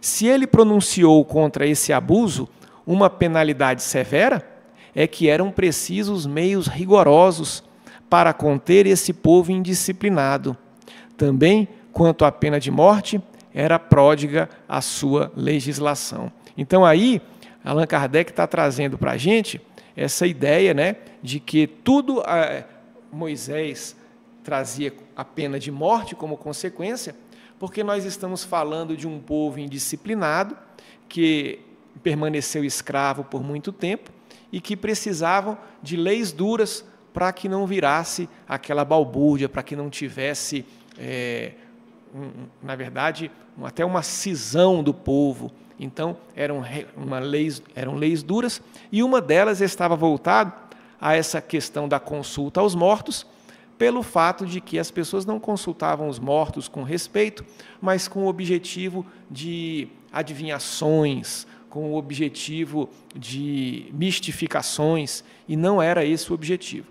Se ele pronunciou contra esse abuso uma penalidade severa, é que eram precisos meios rigorosos para conter esse povo indisciplinado. Também, quanto à pena de morte, era pródiga a sua legislação. Então aí, Allan Kardec está trazendo para a gente essa ideia, né, de que tudo Moisés trazia a pena de morte como consequência, porque nós estamos falando de um povo indisciplinado, que permaneceu escravo por muito tempo e que precisavam de leis duras para que não virasse aquela balbúrdia, para que não tivesse, na verdade, até uma cisão do povo. Então, eram leis duras, e uma delas estava voltada a essa questão da consulta aos mortos, pelo fato de que as pessoas não consultavam os mortos com respeito, mas com o objetivo de adivinhações, com o objetivo de mistificações, e não era esse o objetivo.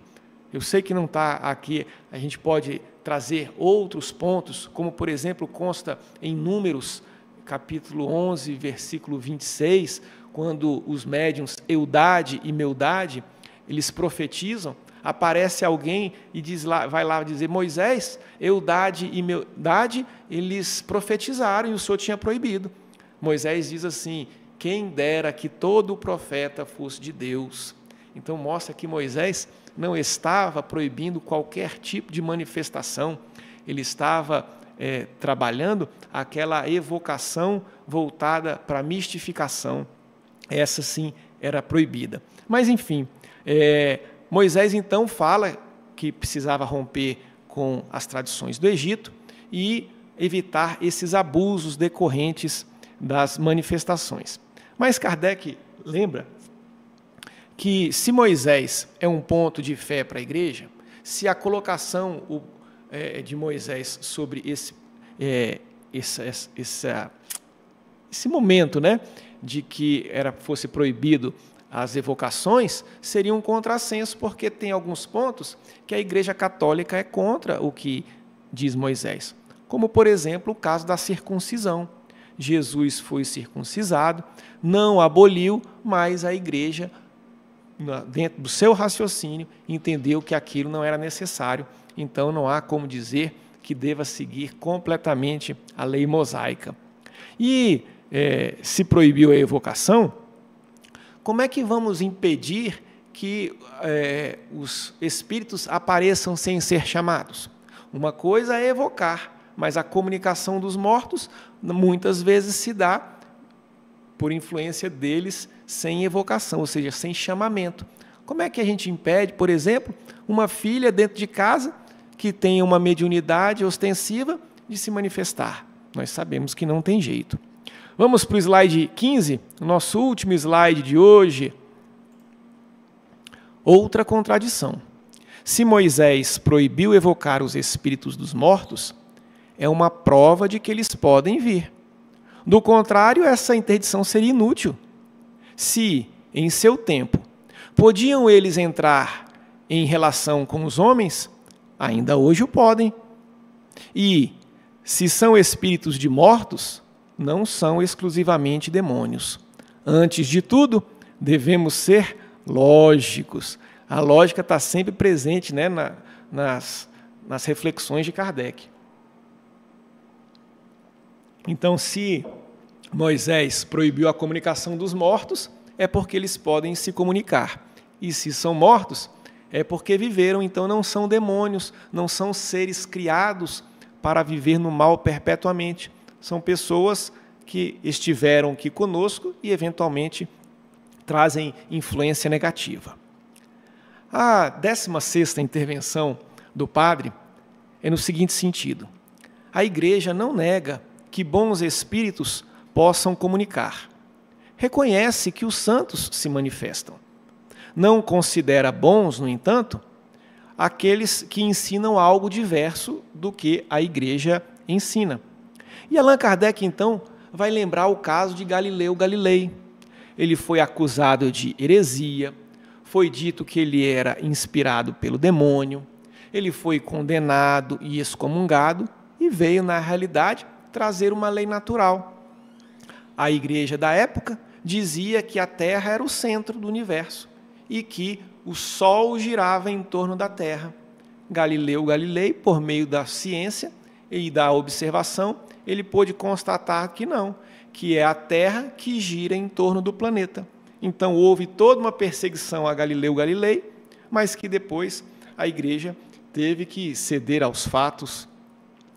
Eu sei que não está aqui, a gente pode trazer outros pontos, como, por exemplo, consta em Números, capítulo 11, versículo 26, quando os médiuns Eudade e Meldade, eles profetizam, aparece alguém e vai lá dizer: Moisés, Eudade e Meldade, eles profetizaram e o Senhor tinha proibido. Moisés diz assim: quem dera que todo profeta fosse de Deus. Então mostra que Moisés não estava proibindo qualquer tipo de manifestação, ele estava trabalhando aquela evocação voltada para a mistificação. Essa sim era proibida. Mas enfim, Moisés então fala que precisava romper com as tradições do Egito e evitar esses abusos decorrentes das manifestações. Mas Kardec lembra que se Moisés é um ponto de fé para a igreja, se a colocação de Moisés sobre esse momento, né, de que fosse proibido as evocações, seria um contrassenso, porque tem alguns pontos que a Igreja Católica é contra o que diz Moisés, como, por exemplo, o caso da circuncisão. Jesus foi circuncisado, não aboliu, mas a Igreja, dentro do seu raciocínio, entendeu que aquilo não era necessário, então não há como dizer que deva seguir completamente a lei mosaica. E se proibiu a evocação, como é que vamos impedir que os espíritos apareçam sem ser chamados? Uma coisa é evocar, mas a comunicação dos mortos muitas vezes se dá por influência deles sem evocação, ou seja, sem chamamento. Como é que a gente impede, por exemplo, uma filha dentro de casa que tenha uma mediunidade ostensiva de se manifestar? Nós sabemos que não tem jeito. Vamos para o slide 15, nosso último slide de hoje. Outra contradição. Se Moisés proibiu evocar os espíritos dos mortos, é uma prova de que eles podem vir. Do contrário, essa interdição seria inútil. Se, em seu tempo, podiam eles entrar em relação com os homens, ainda hoje o podem. E, se são espíritos de mortos, não são exclusivamente demônios. Antes de tudo, devemos ser lógicos. A lógica está sempre presente, né, nas reflexões de Kardec. Então, se Moisés proibiu a comunicação dos mortos, é porque eles podem se comunicar. E se são mortos, é porque viveram, então não são demônios, não são seres criados para viver no mal perpetuamente. São pessoas que estiveram aqui conosco e, eventualmente, trazem influência negativa. A 16ª intervenção do padre é no seguinte sentido: a Igreja não nega que bons espíritos possam comunicar. Reconhece que os santos se manifestam. Não considera bons, no entanto, aqueles que ensinam algo diverso do que a igreja ensina. E Allan Kardec, então, vai lembrar o caso de Galileu Galilei. Ele foi acusado de heresia, foi dito que ele era inspirado pelo demônio, ele foi condenado e excomungado e veio, na realidade, trazer uma lei natural. A igreja da época dizia que a Terra era o centro do universo e que o Sol girava em torno da Terra. Galileu Galilei, por meio da ciência e da observação, ele pôde constatar que não, que é a Terra que gira em torno do planeta. Então houve toda uma perseguição a Galileu Galilei, mas que depois a igreja teve que ceder aos fatos.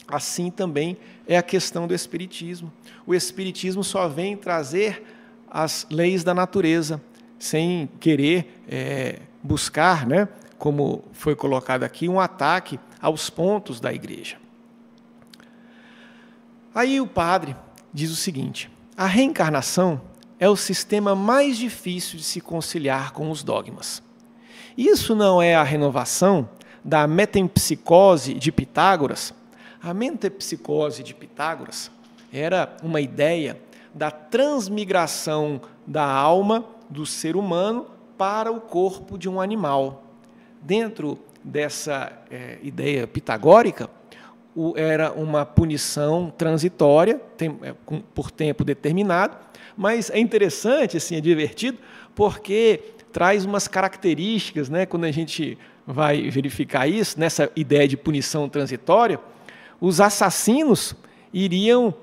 Assim também é a questão do Espiritismo. O Espiritismo só vem trazer as leis da natureza, sem querer buscar, né, como foi colocado aqui, um ataque aos pontos da igreja. Aí o padre diz o seguinte: a reencarnação é o sistema mais difícil de se conciliar com os dogmas. Isso não é a renovação da metempsicose de Pitágoras? A metempsicose de Pitágoras era uma ideia da transmigração da alma do ser humano para o corpo de um animal. Dentro dessa ideia pitagórica, era uma punição transitória, por tempo determinado, mas é interessante, assim, é divertido, porque traz umas características, né, quando a gente vai verificar isso, nessa ideia de punição transitória, os assassinos iriam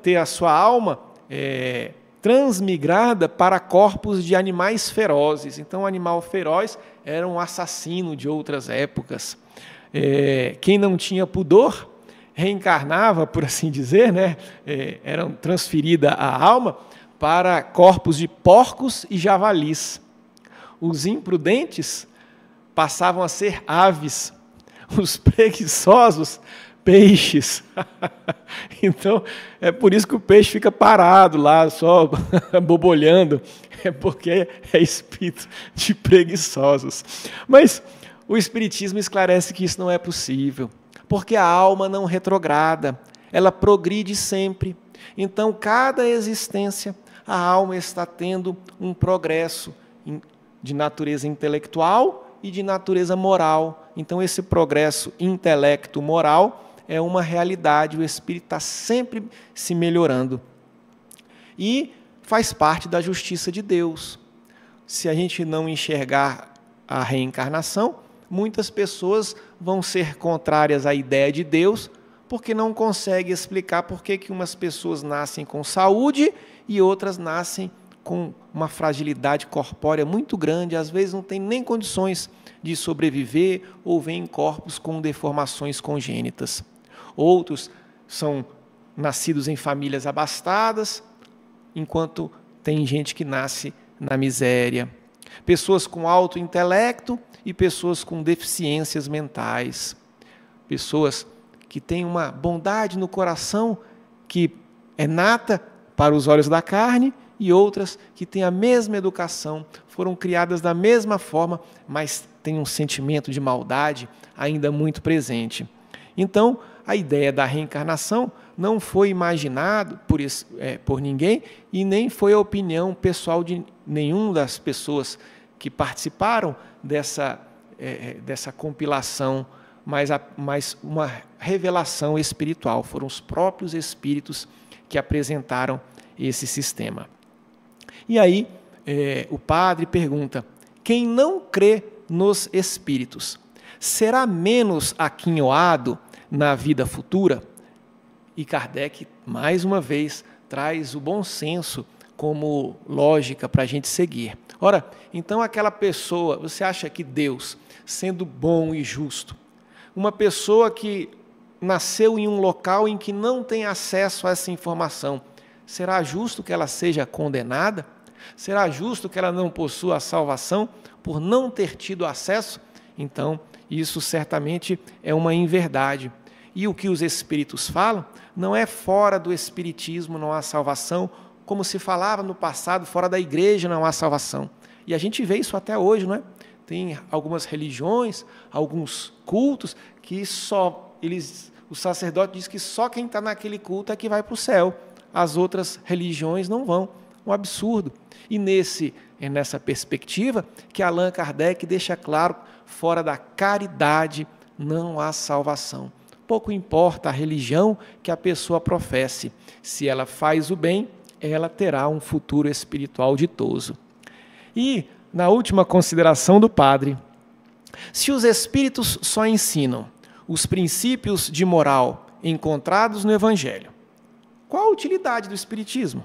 ter a sua alma transmigrada para corpos de animais ferozes. Então, o animal feroz era um assassino de outras épocas. Quem não tinha pudor reencarnava, por assim dizer, né? Era transferida a alma para corpos de porcos e javalis. Os imprudentes passavam a ser aves, os preguiçosos, peixes. Então, é por isso que o peixe fica parado lá, só bobolhando, é porque é espírito de preguiçosos. Mas o Espiritismo esclarece que isso não é possível, porque a alma não retrograda, ela progride sempre. Então, cada existência, a alma está tendo um progresso de natureza intelectual e de natureza moral. Então, esse progresso intelecto-moral é uma realidade, o espírito está sempre se melhorando. E faz parte da justiça de Deus. Se a gente não enxergar a reencarnação, muitas pessoas vão ser contrárias à ideia de Deus, porque não conseguem explicar por que umas pessoas nascem com saúde e outras nascem com uma fragilidade corpórea muito grande, às vezes não tem nem condições de sobreviver ou vêm corpos com deformações congênitas. Outros são nascidos em famílias abastadas, enquanto tem gente que nasce na miséria. Pessoas com alto intelecto e pessoas com deficiências mentais. Pessoas que têm uma bondade no coração que é nata para os olhos da carne e outras que têm a mesma educação, foram criadas da mesma forma, mas têm um sentimento de maldade ainda muito presente. Então, a ideia da reencarnação não foi imaginado por ninguém e nem foi a opinião pessoal de nenhuma das pessoas que participaram dessa compilação, mas uma revelação espiritual. Foram os próprios espíritos que apresentaram esse sistema. E aí, o padre pergunta: quem não crê nos espíritos será menos aquinhoado na vida futura? E Kardec, mais uma vez, traz o bom senso como lógica para a gente seguir. Ora, então aquela pessoa, você acha que Deus, sendo bom e justo, uma pessoa que nasceu em um local em que não tem acesso a essa informação, será justo que ela seja condenada? Será justo que ela não possua a salvação por não ter tido acesso? Então, isso certamente é uma inverdade. E o que os espíritos falam não é fora do espiritismo não há salvação, como se falava no passado, fora da igreja não há salvação. E a gente vê isso até hoje, não é? Tem algumas religiões, alguns cultos, que o sacerdote diz que só quem está naquele culto é que vai para o céu. As outras religiões não vão. Um absurdo. E nessa perspectiva que Allan Kardec deixa claro, fora da caridade não há salvação. Pouco importa a religião que a pessoa professe. Se ela faz o bem, ela terá um futuro espiritual ditoso. E, na última consideração do padre, se os espíritos só ensinam os princípios de moral encontrados no Evangelho, qual a utilidade do espiritismo?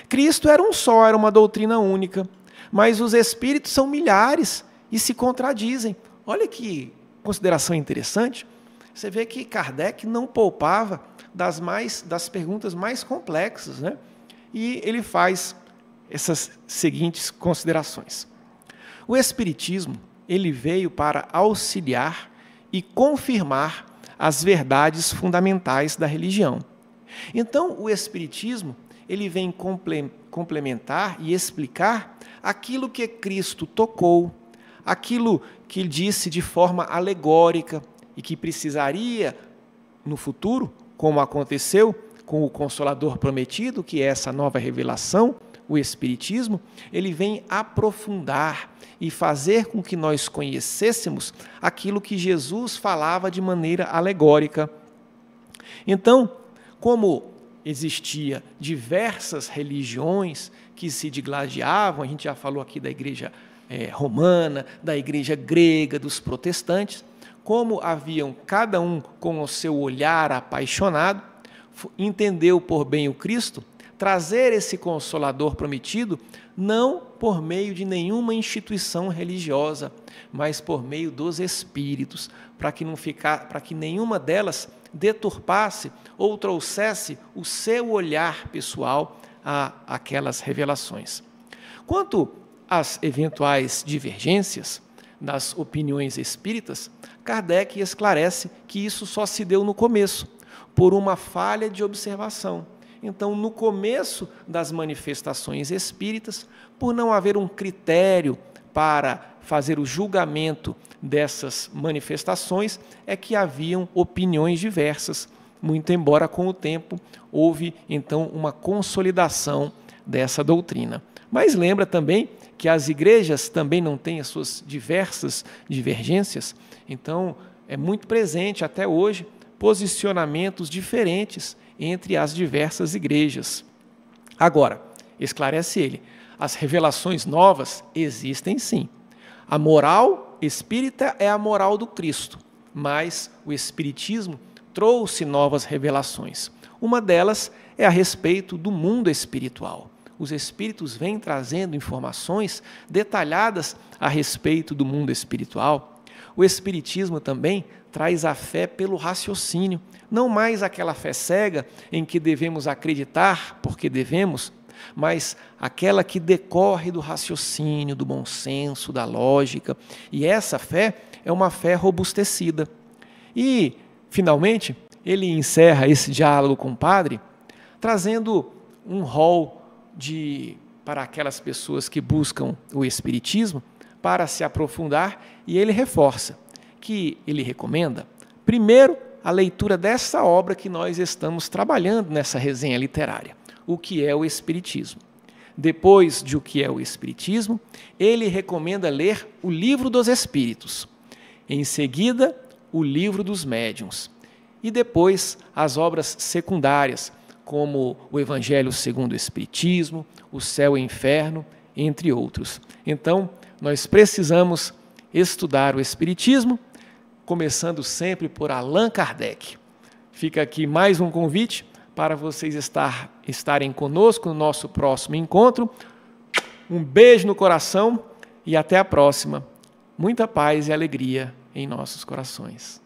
Cristo era um só, era uma doutrina única, mas os espíritos são milhares e se contradizem. Olha que consideração interessante. Você vê que Kardec não poupava das perguntas mais complexas, né? E ele faz essas seguintes considerações. O Espiritismo, ele veio para auxiliar e confirmar as verdades fundamentais da religião. Então, o Espiritismo, ele vem complementar e explicar aquilo que Cristo tocou, aquilo que ele disse de forma alegórica e que precisaria, no futuro, como aconteceu com o Consolador Prometido, que é essa nova revelação, o Espiritismo, ele vem aprofundar e fazer com que nós conhecêssemos aquilo que Jesus falava de maneira alegórica. Então, como existia diversas religiões que se digladiavam, a gente já falou aqui da igreja romana, da igreja grega, dos protestantes, como haviam cada um com o seu olhar apaixonado, entendeu por bem o Cristo, trazer esse Consolador Prometido não por meio de nenhuma instituição religiosa, mas por meio dos Espíritos, para que nenhuma delas deturpasse ou trouxesse o seu olhar pessoal a aquelas revelações. Quanto às eventuais divergências das opiniões espíritas, Kardec esclarece que isso só se deu no começo, por uma falha de observação. Então, no começo das manifestações espíritas, por não haver um critério para fazer o julgamento dessas manifestações, é que haviam opiniões diversas, muito embora com o tempo houve, então, uma consolidação dessa doutrina. Mas lembra também que as igrejas também não têm as suas diversas divergências, então é muito presente até hoje posicionamentos diferentes entre as diversas igrejas. Agora, esclarece ele, as revelações novas existem sim. A moral espírita é a moral do Cristo, mas o Espiritismo trouxe novas revelações. Uma delas é a respeito do mundo espiritual. Os espíritos vêm trazendo informações detalhadas a respeito do mundo espiritual. O Espiritismo também traz a fé pelo raciocínio, não mais aquela fé cega em que devemos acreditar porque devemos, mas aquela que decorre do raciocínio, do bom senso, da lógica. E essa fé é uma fé robustecida. E, finalmente, ele encerra esse diálogo com o padre, trazendo um rol para aquelas pessoas que buscam o Espiritismo, para se aprofundar, e ele reforça que ele recomenda, primeiro, a leitura dessa obra que nós estamos trabalhando nessa resenha literária, o que é o Espiritismo. Depois de o que é o Espiritismo, ele recomenda ler o Livro dos Espíritos, em seguida, o Livro dos Médiuns, e depois as obras secundárias, como o Evangelho segundo o Espiritismo, o Céu e o Inferno, entre outros. Então, nós precisamos estudar o Espiritismo, começando sempre por Allan Kardec. Fica aqui mais um convite para vocês estarem conosco no nosso próximo encontro. Um beijo no coração e até a próxima. Muita paz e alegria em nossos corações.